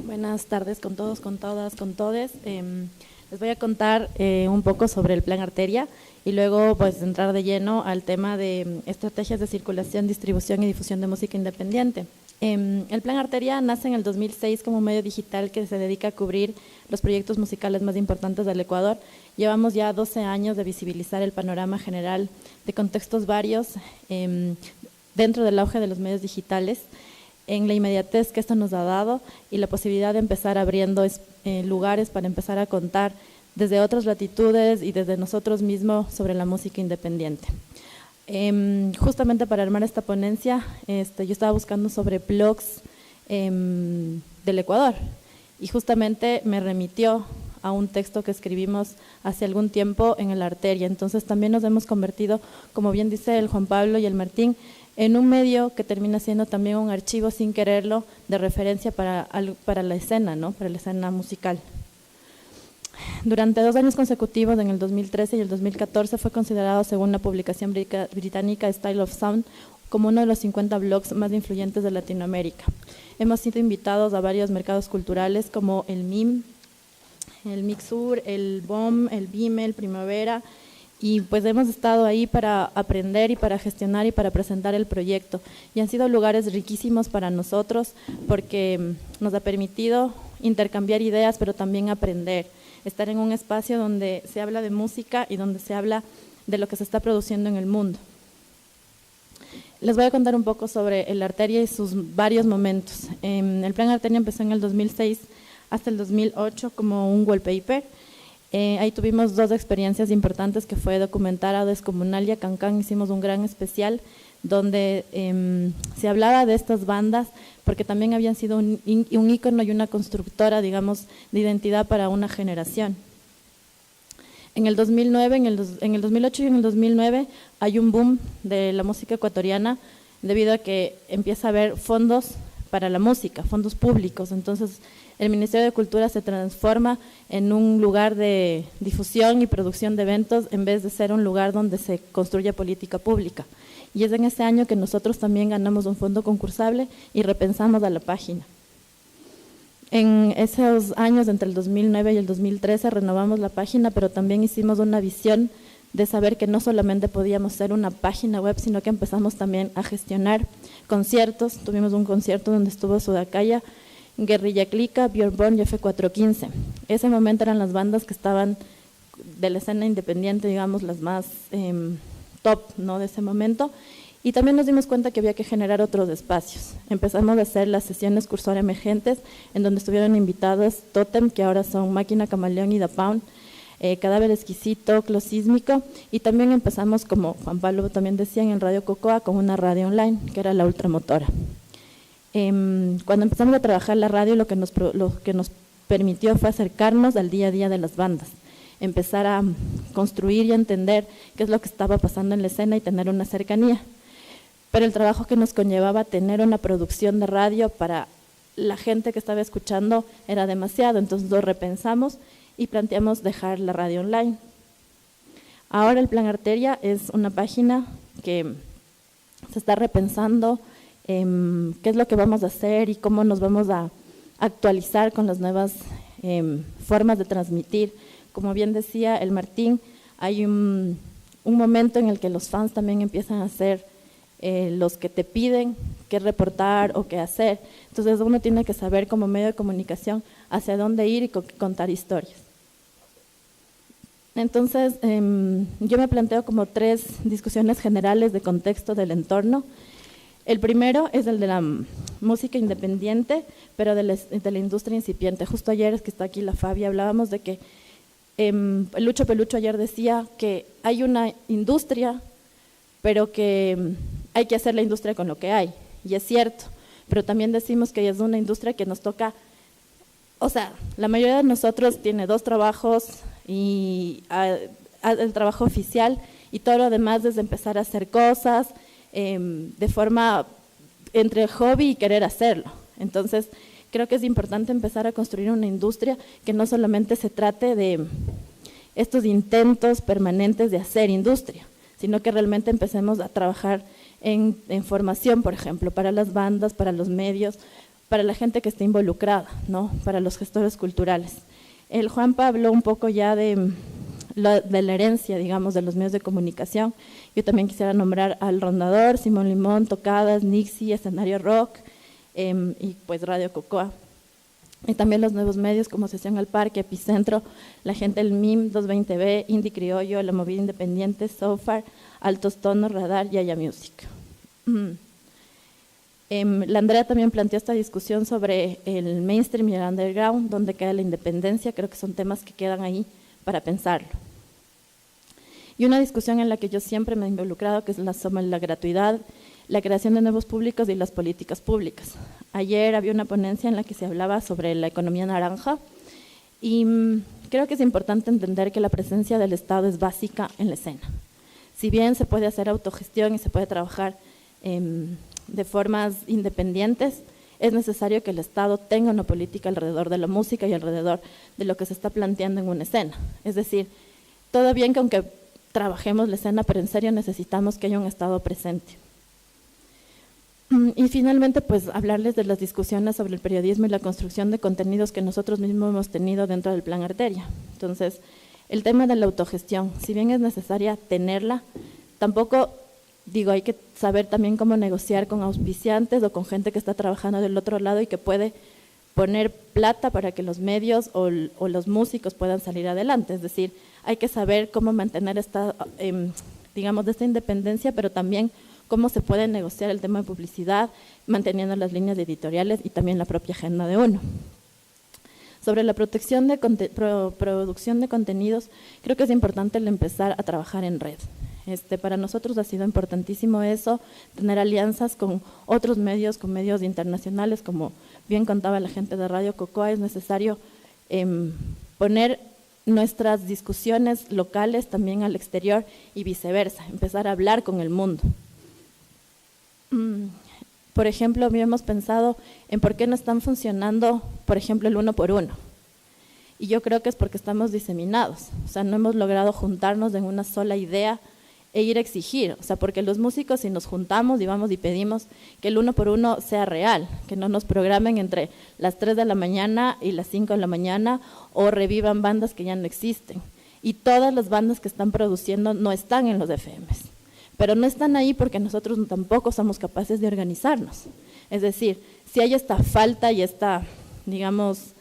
Buenas tardes con todos, con todas, con todes. Les voy a contar un poco sobre el Plan Arteria y luego pues entrar de lleno al tema de estrategias de circulación, distribución y difusión de música independiente. El Plan Arteria nace en el 2006 como un medio digital que se dedica a cubrir los proyectos musicales más importantes del Ecuador. Llevamos ya 12 años de visibilizar el panorama general de contextos varios dentro del auge de los medios digitales. en la inmediatez que esto nos ha dado y la posibilidad de empezar abriendo lugares para empezar a contar desde otras latitudes y desde nosotros mismos sobre la música independiente. Justamente para armar esta ponencia, yo estaba buscando sobre blogs del Ecuador y justamente me remitió a un texto que escribimos hace algún tiempo en el Arteria. Entonces también nos hemos convertido, como bien dice el Juan Pablo y el Martín, en un medio que termina siendo también un archivo sin quererlo de referencia para la escena, ¿no? Para la escena musical. Durante 2 años consecutivos, en el 2013 y el 2014, fue considerado, según la publicación británica Style of Sound, como uno de los 50 blogs más influyentes de Latinoamérica. Hemos sido invitados a varios mercados culturales como el MIM, el Mixur, el BOM, el BIME, el Primavera, y pues hemos estado ahí para aprender y para gestionar y para presentar el proyecto. Y han sido lugares riquísimos para nosotros porque nos ha permitido intercambiar ideas, pero también aprender. Estar en un espacio donde se habla de música y donde se habla de lo que se está produciendo en el mundo. Les voy a contar un poco sobre el Arteria y sus varios momentos. El Plan Arteria empezó en el 2006 hasta el 2008 como un wallpaper. Ahí tuvimos 2 experiencias importantes, que fue documentar a Descomunal y a Cancán. Hicimos un gran especial donde se hablaba de estas bandas, porque también habían sido un ícono y una constructora, digamos, de identidad para una generación. En el 2009, en el 2008 y en el 2009 hay un boom de la música ecuatoriana debido a que empieza a haber fondos para la música, fondos públicos. Entonces el Ministerio de Cultura se transforma en un lugar de difusión y producción de eventos en vez de ser un lugar donde se construye política pública. Y es en ese año que nosotros también ganamos un fondo concursable y repensamos a la página. En esos años, entre el 2009 y el 2013, renovamos la página, pero también hicimos una visión de saber que no solamente podíamos ser una página web, sino que empezamos también a gestionar conciertos. Tuvimos un concierto donde estuvo Sudacaya, Guerrilla Clica, Björn Born y F415. Ese momento eran las bandas que estaban de la escena independiente, digamos, las más top, ¿no?, de ese momento. Y también nos dimos cuenta que había que generar otros espacios. Empezamos a hacer las sesiones Cursor Emergentes, en donde estuvieron invitados Totem, que ahora son Máquina Camaleón y Da Pound, Cadáver Exquisito, Closísmico, y también empezamos, como Juan Pablo también decía, en Radio Cocoa, con una radio online, que era la Ultramotora. Cuando empezamos a trabajar la radio, lo que nos permitió fue acercarnos al día a día de las bandas, empezar a construir y a entender qué es lo que estaba pasando en la escena y tener una cercanía. Pero el trabajo que nos conllevaba tener una producción de radio para la gente que estaba escuchando era demasiado, entonces lo repensamos y planteamos dejar la radio online. Ahora el Plan Arteria es una página que se está repensando qué es lo que vamos a hacer y cómo nos vamos a actualizar con las nuevas formas de transmitir. Como bien decía el Martín, hay un momento en el que los fans también empiezan a ser los que te piden qué reportar o qué hacer. Entonces uno tiene que saber como medio de comunicación hacia dónde ir y contar historias. Entonces yo me planteo como 3 discusiones generales de contexto del entorno. El primero es el de la música independiente, pero de la industria incipiente. Justo ayer, es que está aquí la Fabi, hablábamos de que Lucho Pelucho ayer decía que hay una industria, pero que hay que hacer la industria con lo que hay, y es cierto, pero también decimos que es una industria que nos toca, o sea, la mayoría de nosotros tiene 2 trabajos y el trabajo oficial, y todo lo demás es empezar a hacer cosas de forma entre hobby y querer hacerlo. Entonces creo que es importante empezar a construir una industria que no solamente se trate de estos intentos permanentes de hacer industria, sino que realmente empecemos a trabajar en formación, por ejemplo, para las bandas, para los medios, para la gente que esté involucrada, ¿no?, para los gestores culturales. El Juanpa habló un poco ya de la herencia, digamos, de los medios de comunicación. Yo también quisiera nombrar al Rondador, Simón Limón, Tocadas, Nixie, Escenario Rock y pues Radio Cocoa. Y también los nuevos medios como Sesión al Parque, Epicentro, la gente del MIM, 220B, Indie Criollo, La Movida Independiente, So Far, Altos Tonos, Radar y Aya Music. La Andrea también planteó esta discusión sobre el mainstream y el underground, donde queda la independencia. Creo que son temas que quedan ahí para pensarlo. Y una discusión en la que yo siempre me he involucrado, que es sobre la gratuidad, la creación de nuevos públicos y las políticas públicas. Ayer había una ponencia en la que se hablaba sobre la economía naranja y creo que es importante entender que la presencia del Estado es básica en la escena. Si bien se puede hacer autogestión y se puede trabajar de formas independientes, es necesario que el Estado tenga una política alrededor de la música y alrededor de lo que se está planteando en una escena. Es decir, todo bien que aunque trabajemos la escena, pero en serio necesitamos que haya un Estado presente. Y finalmente, pues hablarles de las discusiones sobre el periodismo y la construcción de contenidos que nosotros mismos hemos tenido dentro del Plan Arteria. Entonces, el tema de la autogestión, si bien es necesaria tenerla, tampoco, digo, hay que saber también cómo negociar con auspiciantes o con gente que está trabajando del otro lado y que puede poner plata para que los medios o los músicos puedan salir adelante. Es decir, hay que saber cómo mantener esta, digamos, de esta independencia, pero también cómo se puede negociar el tema de publicidad, manteniendo las líneas editoriales y también la propia agenda de uno. Sobre la producción de contenidos, creo que es importante el empezar a trabajar en red. Para nosotros ha sido importantísimo eso, tener alianzas con otros medios, con medios internacionales, como bien contaba la gente de Radio Cocoa. Es necesario poner nuestras discusiones locales también al exterior y viceversa, empezar a hablar con el mundo. Por ejemplo, habíamos pensado en por qué no están funcionando, por ejemplo, el 1 por 1. Y yo creo que es porque estamos diseminados, o sea, no hemos logrado juntarnos en una sola idea e ir a exigir, o sea, porque los músicos, si nos juntamos y vamos y pedimos que el 1 por 1 sea real, que no nos programen entre las 3 de la mañana y las 5 de la mañana o revivan bandas que ya no existen. Y todas las bandas que están produciendo no están en los FMs, pero no están ahí porque nosotros tampoco somos capaces de organizarnos. Es decir, si hay esta falta y esta, digamos,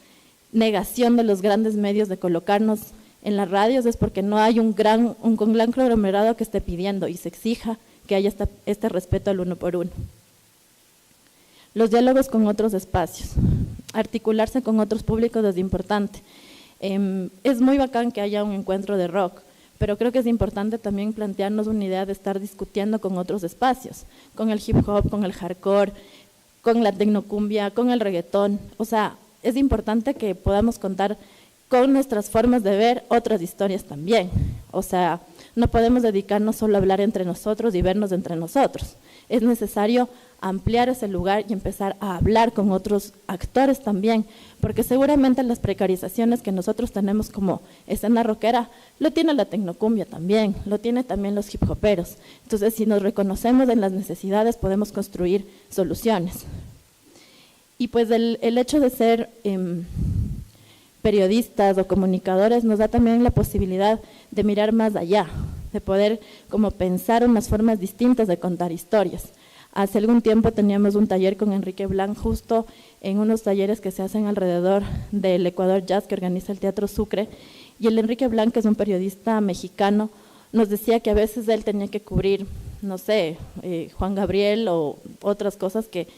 negación de los grandes medios de colocarnos en las radios, es porque no hay un gran conglomerado que esté pidiendo y se exija que haya este respeto al 1 por 1. Los diálogos con otros espacios, articularse con otros públicos es importante. Es muy bacán que haya un encuentro de rock, pero creo que es importante también plantearnos una idea de estar discutiendo con otros espacios, con el hip hop, con el hardcore, con la tecnocumbia, con el reggaetón. O sea, es importante que podamos contar con nuestras formas de ver otras historias también. O sea, no podemos dedicarnos solo a hablar entre nosotros y vernos entre nosotros. Es necesario ampliar ese lugar y empezar a hablar con otros actores también, porque seguramente las precarizaciones que nosotros tenemos como escena rockera, lo tiene la tecnocumbia también, lo tiene también los hip hoperos. Entonces, si nos reconocemos en las necesidades, podemos construir soluciones. Y pues el hecho de ser periodistas o comunicadores nos da también la posibilidad de mirar más allá, de poder como pensar unas formas distintas de contar historias. Hace algún tiempo teníamos un taller con Enrique Blanc, justo en unos talleres que se hacen alrededor del Ecuador Jazz que organiza el Teatro Sucre, y el Enrique Blanc, que es un periodista mexicano, nos decía que a veces él tenía que cubrir, no sé, Juan Gabriel o otras cosas que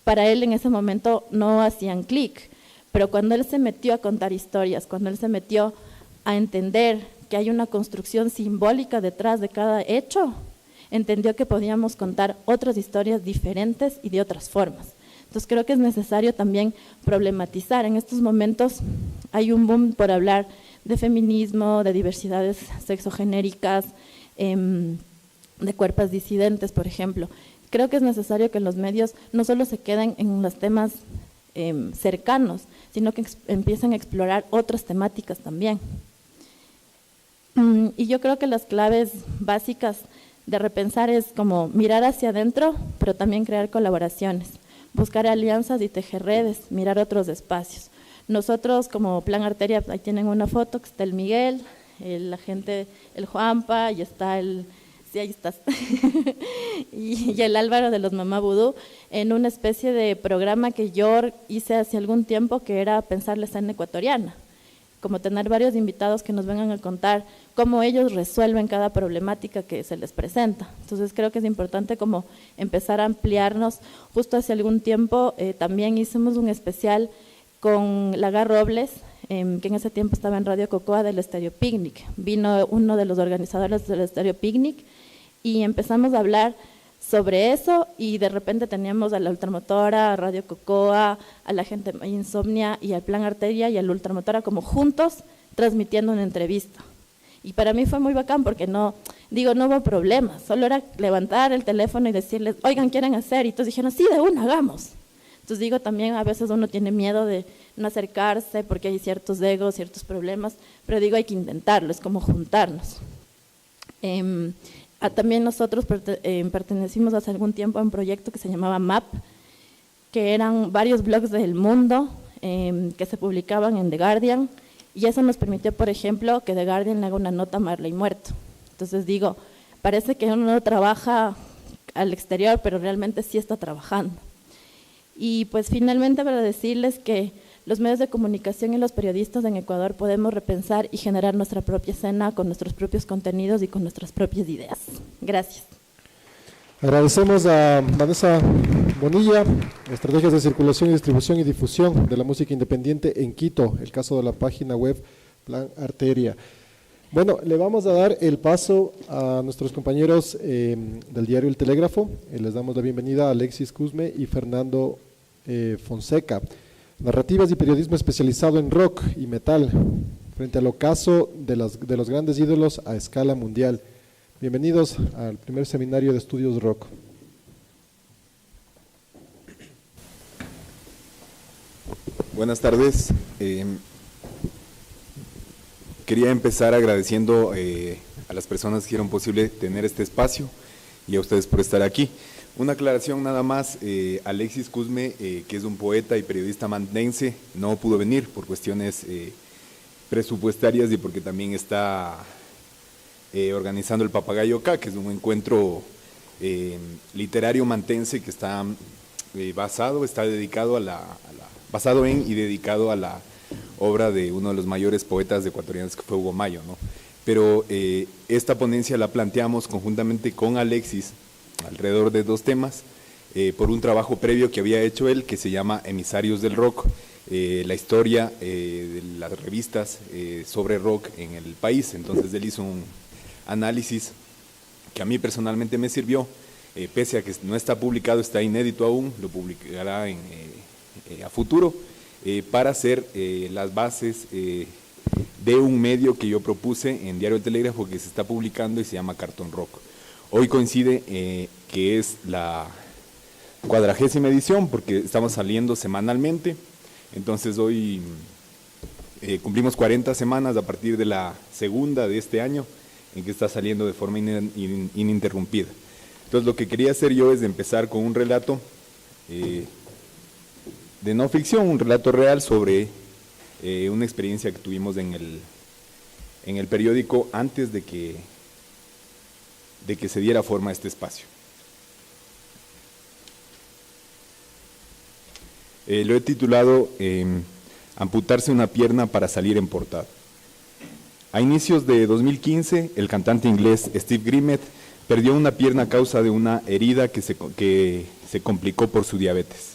para él en ese momento no hacían clic, pero cuando él se metió a contar historias, cuando él se metió a entender que hay una construcción simbólica detrás de cada hecho, entendió que podíamos contar otras historias diferentes y de otras formas. Entonces creo que es necesario también problematizar. En estos momentos hay un boom por hablar de feminismo, de diversidades sexogenéricas, de cuerpos disidentes, por ejemplo. Creo que es necesario que los medios no solo se queden en los temas cercanos, sino que empiecen a explorar otras temáticas también. Y yo creo que las claves básicas de repensar es como mirar hacia adentro, pero también crear colaboraciones, buscar alianzas y tejer redes, mirar otros espacios. Nosotros como Plan Arteria, ahí tienen una foto que está el Miguel, la gente, el Juanpa, y está sí, ahí estás, y el Álvaro de los Mamá Vudú, en una especie de programa que yo hice hace algún tiempo que era pensar la escena ecuatoriana. como tener varios invitados que nos vengan a contar cómo ellos resuelven cada problemática que se les presenta. Entonces creo que es importante como empezar a ampliarnos. Justo hace algún tiempo también hicimos un especial con Lagar Robles, que en ese tiempo estaba en Radio Cocoa del Estéreo Picnic. Vino uno de los organizadores del Estéreo Picnic y empezamos a hablar sobre eso, y de repente teníamos a la Ultramotora, a Radio Cocoa, a la gente de Insomnia y al Plan Arteria y a la Ultramotora como juntos transmitiendo una entrevista. Y para mí fue muy bacán porque no hubo problema, solo era levantar el teléfono y decirles, oigan, ¿quieren hacer? Y todos dijeron, sí, de una, hagamos. Entonces digo, también a veces uno tiene miedo de no acercarse porque hay ciertos egos, ciertos problemas, pero digo, hay que intentarlo, es como juntarnos. También nosotros pertenecimos hace algún tiempo a un proyecto que se llamaba MAP, que eran varios blogs del mundo que se publicaban en The Guardian, y eso nos permitió, por ejemplo, que The Guardian le haga una nota a Marley muerto. Entonces digo, parece que uno no trabaja al exterior, pero realmente sí está trabajando. Y pues finalmente para decirles que los medios de comunicación y los periodistas en Ecuador podemos repensar y generar nuestra propia escena con nuestros propios contenidos y con nuestras propias ideas. Gracias. Agradecemos a Vanessa Bonilla, Estrategias de Circulación y Distribución y Difusión de la Música Independiente en Quito, el caso de la página web Plan Arteria. Bueno, le vamos a dar el paso a nuestros compañeros del diario El Telégrafo. Les damos la bienvenida a Alexis Cusme y Fernando Fonseca. Narrativas y periodismo especializado en rock y metal, frente al ocaso de los grandes ídolos a escala mundial. Bienvenidos al primer seminario de estudios rock. Buenas tardes. Quería empezar agradeciendo a las personas que hicieron posible tener este espacio y a ustedes por estar aquí. Una aclaración nada más, Alexis Cusme, que es un poeta y periodista mandense, no pudo venir por cuestiones presupuestarias y porque también está organizando el Papagayo K, que es un encuentro literario mantense que está dedicado basado en y dedicado a la obra de uno de los mayores poetas ecuatorianos que fue Hugo Mayo, ¿no? Pero esta ponencia la planteamos conjuntamente con Alexis, alrededor de 2 temas, por un trabajo previo que había hecho él, que se llama Emisarios del Rock, la historia de las revistas sobre rock en el país. Entonces él hizo un análisis que a mí personalmente me sirvió, pese a que no está publicado, está inédito aún, lo publicará a futuro, para hacer las bases de un medio que yo propuse en Diario El Telégrafo, que se está publicando y se llama Cartón Rock. Hoy coincide que es la 40ª edición, porque estamos saliendo semanalmente. Entonces hoy cumplimos 40 semanas a partir de la segunda de este año, en que está saliendo de forma ininterrumpida. Entonces lo que quería hacer yo es empezar con un relato de no ficción, un relato real sobre una experiencia que tuvimos en el periódico antes de que se diera forma a este espacio. Lo he titulado Amputarse una pierna para salir en portada. A inicios de 2015, el cantante inglés Steve Grimmett perdió una pierna a causa de una herida que se complicó por su diabetes.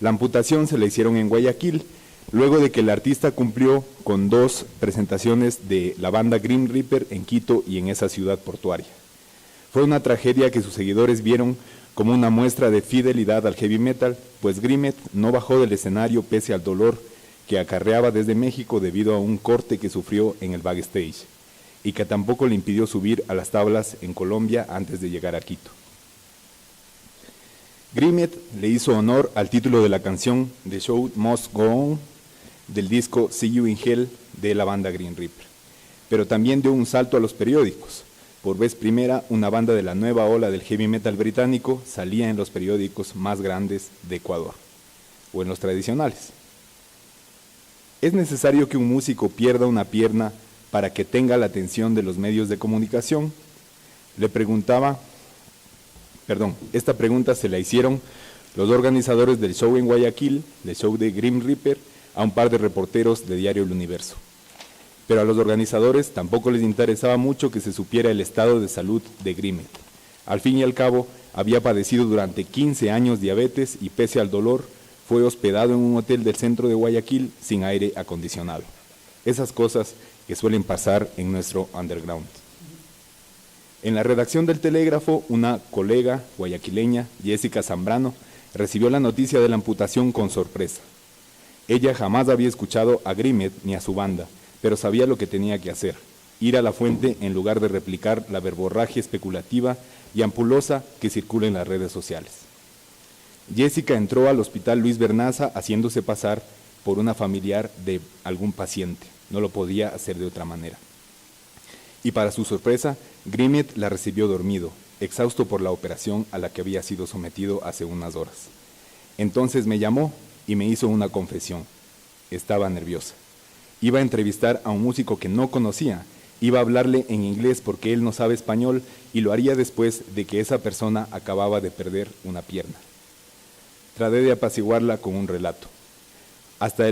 La amputación se la hicieron en Guayaquil, luego de que el artista cumplió con 2 presentaciones de la banda Grim Reaper en Quito y en esa ciudad portuaria. Fue una tragedia que sus seguidores vieron como una muestra de fidelidad al heavy metal, pues Grimmett no bajó del escenario pese al dolor que acarreaba desde México debido a un corte que sufrió en el backstage, y que tampoco le impidió subir a las tablas en Colombia antes de llegar a Quito. Grimmett le hizo honor al título de la canción The Show Must Go On del disco See You in Hell de la banda Grim Reaper, pero también dio un salto a los periódicos. Por vez primera, una banda de la nueva ola del heavy metal británico salía en los periódicos más grandes de Ecuador, o en los tradicionales. ¿Es necesario que un músico pierda una pierna para que tenga la atención de los medios de comunicación? Esta pregunta se la hicieron los organizadores del show en Guayaquil, del show de Grim Reaper, a un par de reporteros de diario El Universo. Pero a los organizadores tampoco les interesaba mucho que se supiera el estado de salud de Grimet. Al fin y al cabo, había padecido durante 15 años diabetes y pese al dolor, fue hospedado en un hotel del centro de Guayaquil sin aire acondicionado. Esas cosas que suelen pasar en nuestro underground. En la redacción del Telégrafo, una colega guayaquileña, Jessica Zambrano, recibió la noticia de la amputación con sorpresa. Ella jamás había escuchado a Grimet ni a su banda, pero sabía lo que tenía que hacer, ir a la fuente en lugar de replicar la verborragia especulativa y ampulosa que circula en las redes sociales. Jessica entró al hospital Luis Bernaza haciéndose pasar por una familiar de algún paciente, no lo podía hacer de otra manera. Y para su sorpresa, Grimet la recibió dormido, exhausto por la operación a la que había sido sometido hace unas horas. Entonces me llamó y me hizo una confesión. Estaba nerviosa. Iba a entrevistar a un músico que no conocía, iba a hablarle en inglés porque él no sabe español y lo haría después de que esa persona acababa de perder una pierna. Traté de apaciguarla con un relato, hasta que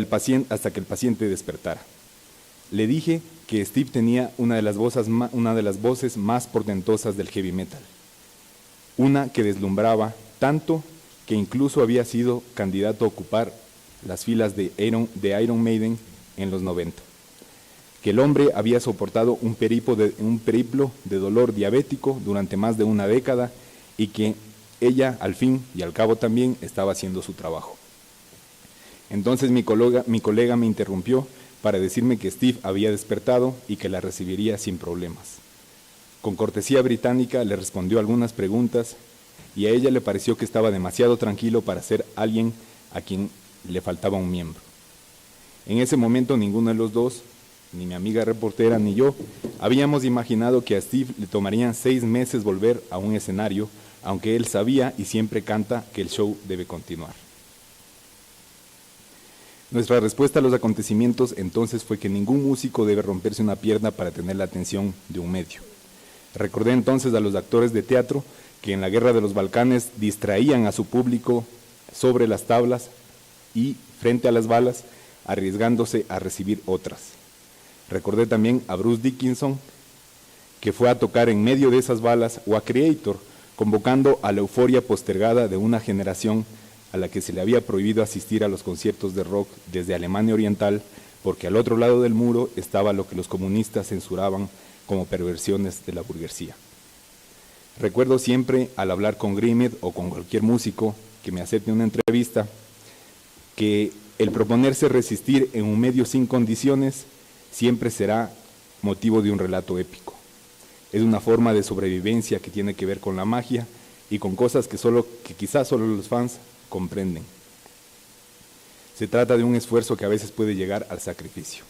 el paciente despertara. Le dije que Steve tenía una de las voces más portentosas del heavy metal, una que deslumbraba tanto que incluso había sido candidato a ocupar las filas de Iron Maiden en los 90, que el hombre había soportado un periplo de dolor diabético durante más de una década y que ella, al fin y al cabo también, estaba haciendo su trabajo. Entonces mi colega me interrumpió para decirme que Steve había despertado y que la recibiría sin problemas. Con cortesía británica le respondió algunas preguntas y a ella le pareció que estaba demasiado tranquilo para ser alguien a quien le faltaba un miembro. En ese momento ninguno de los dos, ni mi amiga reportera ni yo, habíamos imaginado que a Steve le tomarían 6 meses volver a un escenario, aunque él sabía y siempre canta que el show debe continuar. Nuestra respuesta a los acontecimientos entonces fue que ningún músico debe romperse una pierna para tener la atención de un medio. Recordé entonces a los actores de teatro que en la Guerra de los Balcanes distraían a su público sobre las tablas y frente a las balas, arriesgándose a recibir otras. Recordé también a Bruce Dickinson, que fue a tocar en medio de esas balas, o a Creator, convocando a la euforia postergada de una generación a la que se le había prohibido asistir a los conciertos de rock desde Alemania Oriental, porque al otro lado del muro estaba lo que los comunistas censuraban como perversiones de la burguesía. Recuerdo siempre, al hablar con Grimet o con cualquier músico que me acepte una entrevista, que el proponerse resistir en un medio sin condiciones siempre será motivo de un relato épico. Es una forma de sobrevivencia que tiene que ver con la magia y con cosas que quizás solo los fans comprenden. Se trata de un esfuerzo que a veces puede llegar al sacrificio.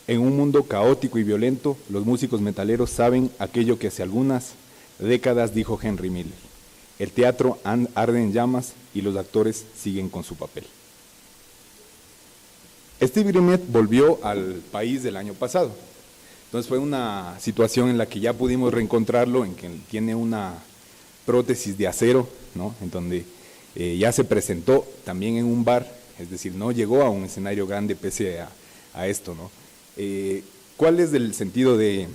En un mundo caótico y violento, los músicos metaleros saben aquello que hace algunas décadas dijo Henry Miller: el teatro arde en llamas y los actores siguen con su papel. Steve Grimet volvió al país del año pasado. Entonces fue una situación en la que ya pudimos reencontrarlo, en que tiene una prótesis de acero, ¿no? En donde ya se presentó también en un bar, es decir, no llegó a un escenario grande pese a esto, ¿no? ¿Cuál es el sentido de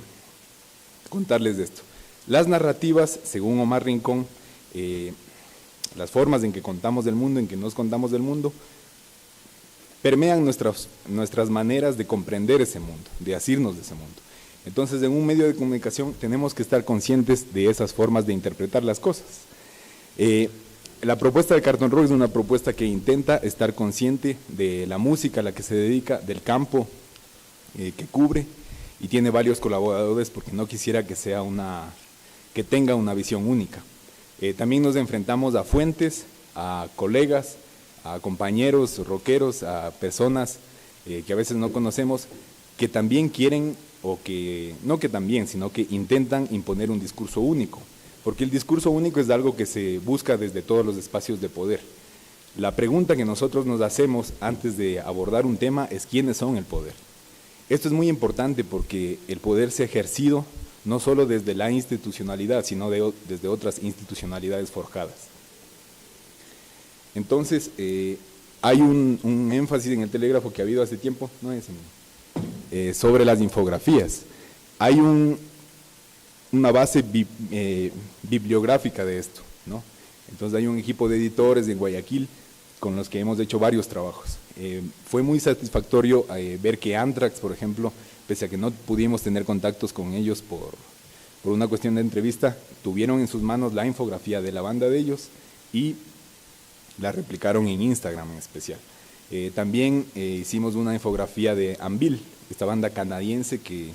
contarles de esto? Las narrativas, según Omar Rincón, las formas en que contamos del mundo, en que nos contamos del mundo, permean nuestras maneras de comprender ese mundo, de asirnos de ese mundo. Entonces, en un medio de comunicación tenemos que estar conscientes de esas formas de interpretar las cosas. La propuesta de Cartón Rock es una propuesta que intenta estar consciente de la música a la que se dedica, del campo que cubre, y tiene varios colaboradores porque no quisiera que tenga una visión única. También nos enfrentamos a fuentes, a colegas, a compañeros rockeros, a personas que a veces no conocemos, que también quieren, sino que intentan imponer un discurso único, porque el discurso único es algo que se busca desde todos los espacios de poder. La pregunta que nosotros nos hacemos antes de abordar un tema es ¿quiénes son el poder? Esto es muy importante porque el poder se ha ejercido no solo desde la institucionalidad, sino desde otras institucionalidades forjadas. Entonces, hay un énfasis en el telégrafo que ha habido hace tiempo, ¿no? Sobre las infografías. Hay una base bibliográfica de esto, ¿no? Entonces hay un equipo de editores en Guayaquil con los que hemos hecho varios trabajos. Fue muy satisfactorio ver que Anthrax, por ejemplo, pese a que no pudimos tener contactos con ellos por una cuestión de entrevista, tuvieron en sus manos la infografía de la banda de ellos y la replicaron en Instagram en especial. También hicimos una infografía de Anvil, esta banda canadiense que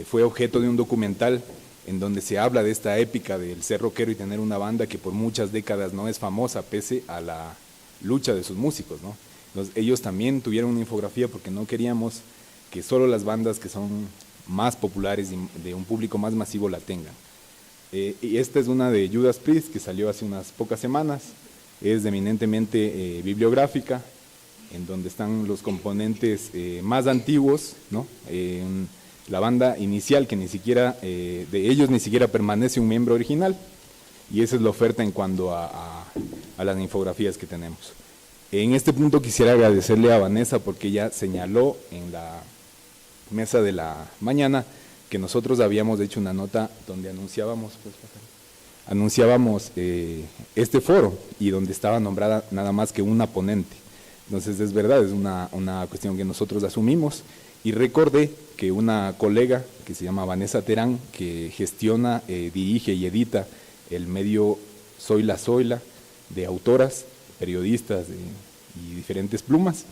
fue objeto de un documental en donde se habla de esta épica del ser rockero y tener una banda que por muchas décadas no es famosa pese a la lucha de sus músicos, ¿no? Entonces ellos también tuvieron una infografía porque no queríamos que solo las bandas que son más populares y de un público más masivo la tengan. Y esta es una de Judas Priest que salió hace unas pocas semanas, es eminentemente bibliográfica, en donde están los componentes más antiguos, ¿no? La banda inicial que ni siquiera, de ellos ni siquiera permanece un miembro original, y esa es la oferta en cuanto a las infografías que tenemos. En este punto quisiera agradecerle a Vanessa porque ella señaló en la mesa de la mañana que nosotros habíamos hecho una nota donde anunciábamos este foro y donde estaba nombrada nada más que una ponente. Entonces es verdad, es una cuestión que nosotros asumimos, y recordé que una colega que se llama Vanessa Terán, que gestiona, dirige y edita el medio Zoila Zoila, de autoras, periodistas y diferentes plumas.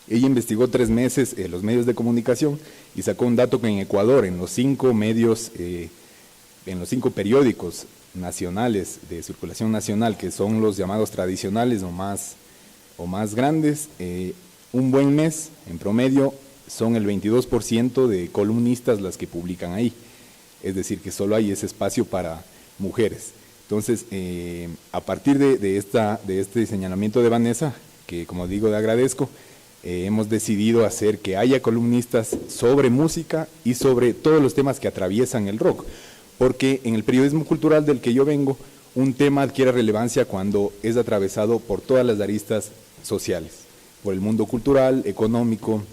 Ella investigó 3 meses los medios de comunicación y sacó un dato que en Ecuador, en los 5 medios, en los 5 periódicos nacionales de circulación nacional, que son los llamados tradicionales o más grandes, un buen mes, en promedio, son el 22% de columnistas las que publican ahí. Es decir, que solo hay ese espacio para mujeres. Entonces, a partir de este señalamiento de Vanessa, que como digo, le agradezco, hemos decidido hacer que haya columnistas sobre música y sobre todos los temas que atraviesan el rock, porque en el periodismo cultural del que yo vengo, un tema adquiere relevancia cuando es atravesado por todas las aristas sociales, por el mundo cultural, económico,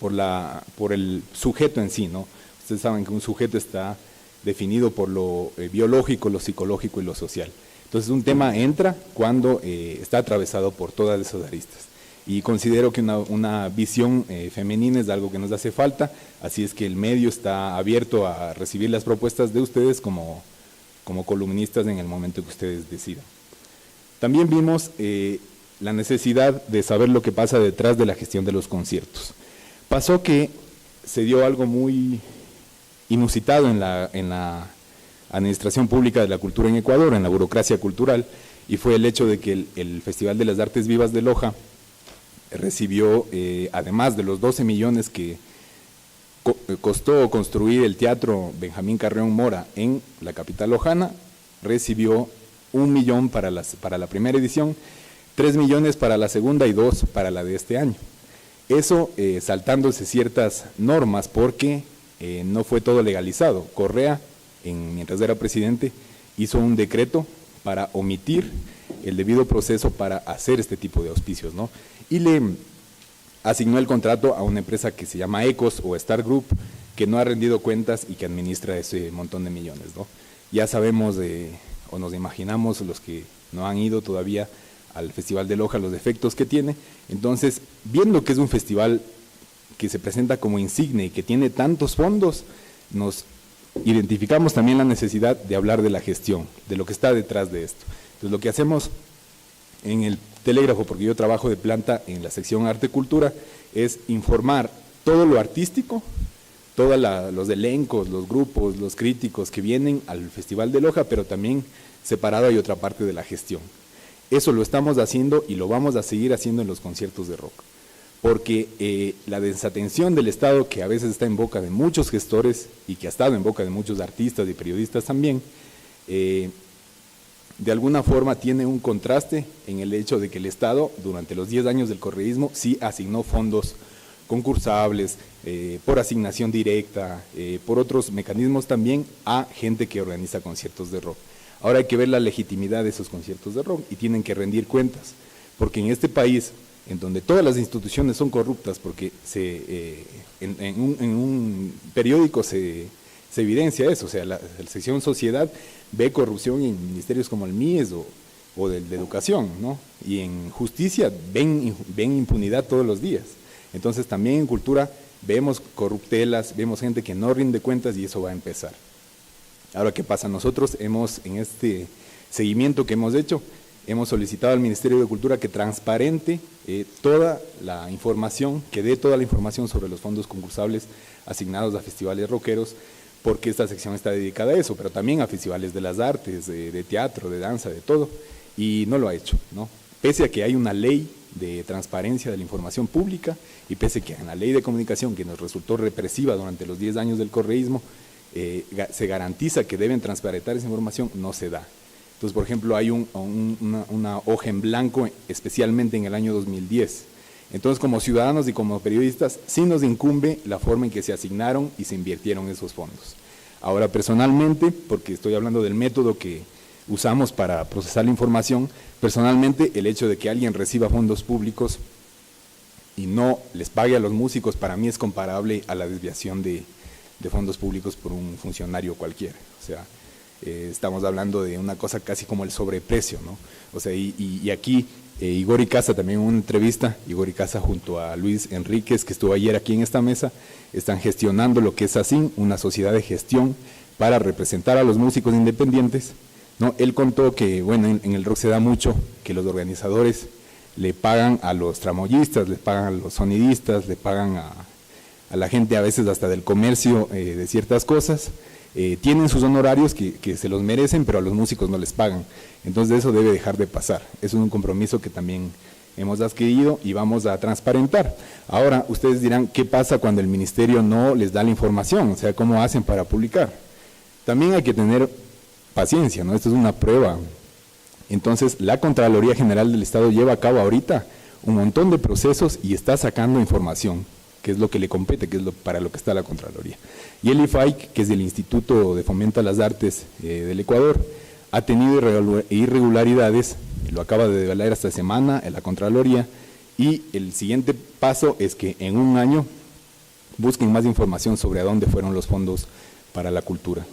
por el sujeto en sí, ¿no? Ustedes saben que un sujeto está definido por lo biológico, lo psicológico y lo social. Entonces un tema entra cuando está atravesado por todas esas aristas. Y considero que una visión femenina es algo que nos hace falta, así es que el medio está abierto a recibir las propuestas de ustedes como columnistas en el momento que ustedes decidan. También vimos la necesidad de saber lo que pasa detrás de la gestión de los conciertos. Pasó que se dio algo muy inusitado en la administración pública de la cultura en Ecuador, en la burocracia cultural, y fue el hecho de que el Festival de las Artes Vivas de Loja recibió, además de los 12 millones que costó construir el Teatro Benjamín Carreón Mora en la capital lojana, recibió 1 millón para la primera edición, 3 millones para la segunda y 2 para la de este año. Eso saltándose ciertas normas porque no fue todo legalizado. Correa, mientras era presidente, hizo un decreto para omitir el debido proceso para hacer este tipo de auspicios, ¿no? Y le asignó el contrato a una empresa que se llama Ecos o Star Group, que no ha rendido cuentas y que administra ese montón de millones, ¿no? Ya sabemos o nos imaginamos, los que no han ido todavía al Festival de Loja, los defectos que tiene. Entonces, viendo que es un festival que se presenta como insigne y que tiene tantos fondos, nos identificamos también la necesidad de hablar de la gestión, de lo que está detrás de esto. Entonces, lo que hacemos en el Telégrafo, porque yo trabajo de planta en la sección Arte Cultura, es informar todo lo artístico, todos los elencos, los grupos, los críticos que vienen al Festival de Loja, pero también separado hay otra parte de la gestión. Eso lo estamos haciendo y lo vamos a seguir haciendo en los conciertos de rock, porque la desatención del Estado, que a veces está en boca de muchos gestores y que ha estado en boca de muchos artistas y periodistas también, de alguna forma tiene un contraste en el hecho de que el Estado, durante los 10 años del correísmo, sí asignó fondos concursables, por asignación directa, por otros mecanismos también, a gente que organiza conciertos de rock. Ahora hay que ver la legitimidad de esos conciertos de rock y tienen que rendir cuentas, porque en este país, en donde todas las instituciones son corruptas, porque en un periódico se evidencia eso, o sea, la sección sociedad ve corrupción en ministerios como el MIES o de educación, ¿no? Y en justicia ven impunidad todos los días. Entonces también en cultura vemos corruptelas, vemos gente que no rinde cuentas y eso va a empezar. Ahora, ¿qué pasa? Nosotros en este seguimiento que hemos hecho, hemos solicitado al Ministerio de Cultura que transparente toda la información, que dé toda la información sobre los fondos concursables asignados a festivales rockeros, porque esta sección está dedicada a eso, pero también a festivales de las artes, de teatro, de danza, de todo, y no lo ha hecho, ¿no? Pese a que hay una ley de transparencia de la información pública y pese a que en la ley de comunicación, que nos resultó represiva durante los 10 años del correísmo, se garantiza que deben transparentar esa información, no se da. Entonces, por ejemplo, hay una hoja en blanco, especialmente en el año 2010. Entonces, como ciudadanos y como periodistas, sí nos incumbe la forma en que se asignaron y se invirtieron esos fondos. Ahora, personalmente, porque estoy hablando del método que usamos para procesar la información, personalmente, el hecho de que alguien reciba fondos públicos y no les pague a los músicos, para mí es comparable a la desviación de fondos públicos por un funcionario cualquiera. O sea, estamos hablando de una cosa casi como el sobreprecio, ¿no? O sea, y aquí Igor Icaza, también en una entrevista, Igor Icaza junto a Luis Enríquez, que estuvo ayer aquí en esta mesa, están gestionando lo que es ASIN, una sociedad de gestión para representar a los músicos independientes, ¿no? Él contó que, bueno, en el rock se da mucho que los organizadores le pagan a los tramoyistas, le pagan a los sonidistas, le pagan a la gente a veces hasta del comercio de ciertas cosas. Tienen sus honorarios que se los merecen, pero a los músicos no les pagan. Entonces eso debe dejar de pasar. Eso es un compromiso que también hemos adquirido y vamos a transparentar. Ahora, ustedes dirán, ¿qué pasa cuando el ministerio no les da la información? O sea, ¿cómo hacen para publicar? También hay que tener paciencia, ¿no? Esto es una prueba. Entonces, la Contraloría General del Estado lleva a cabo ahorita un montón de procesos y está sacando información, que es lo que le compete, que es para lo que está la Contraloría. Y el IFAIC, que es el Instituto de Fomento a las Artes del Ecuador, ha tenido irregularidades, lo acaba de develar esta semana en la Contraloría, y el siguiente paso es que en un año busquen más información sobre a dónde fueron los fondos para la cultura.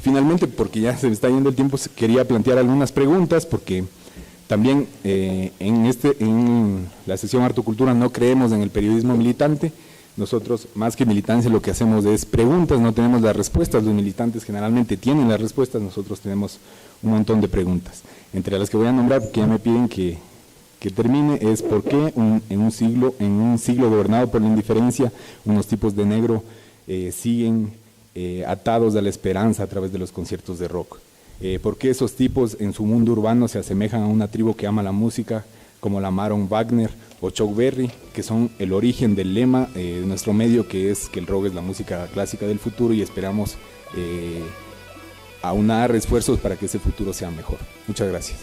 Finalmente, porque ya se me está yendo el tiempo, quería plantear algunas preguntas, porque también en la sección Arte y Cultura no creemos en el periodismo militante. Nosotros, más que militancia, lo que hacemos es preguntas, no tenemos las respuestas. Los militantes generalmente tienen las respuestas, nosotros tenemos un montón de preguntas. Entre las que voy a nombrar, porque ya me piden que termine, es por qué en un siglo gobernado por la indiferencia, unos tipos de negro siguen atados a la esperanza a través de los conciertos de rock. ¿Por qué esos tipos en su mundo urbano se asemejan a una tribu que ama la música, como la Maron Wagner o Chuck Berry, que son el origen del lema de nuestro medio, que es que el rock es la música clásica del futuro, y esperamos aunar esfuerzos para que ese futuro sea mejor? Muchas gracias.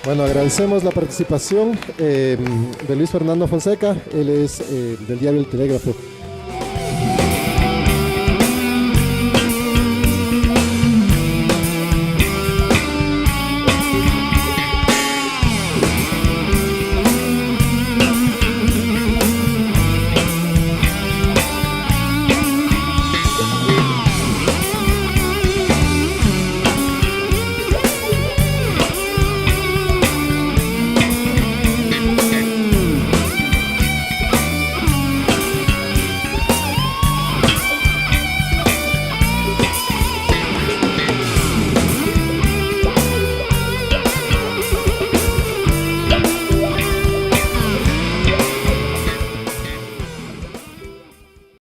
Bueno, agradecemos la participación de Luis Fernando Fonseca, él es del diario El Telégrafo.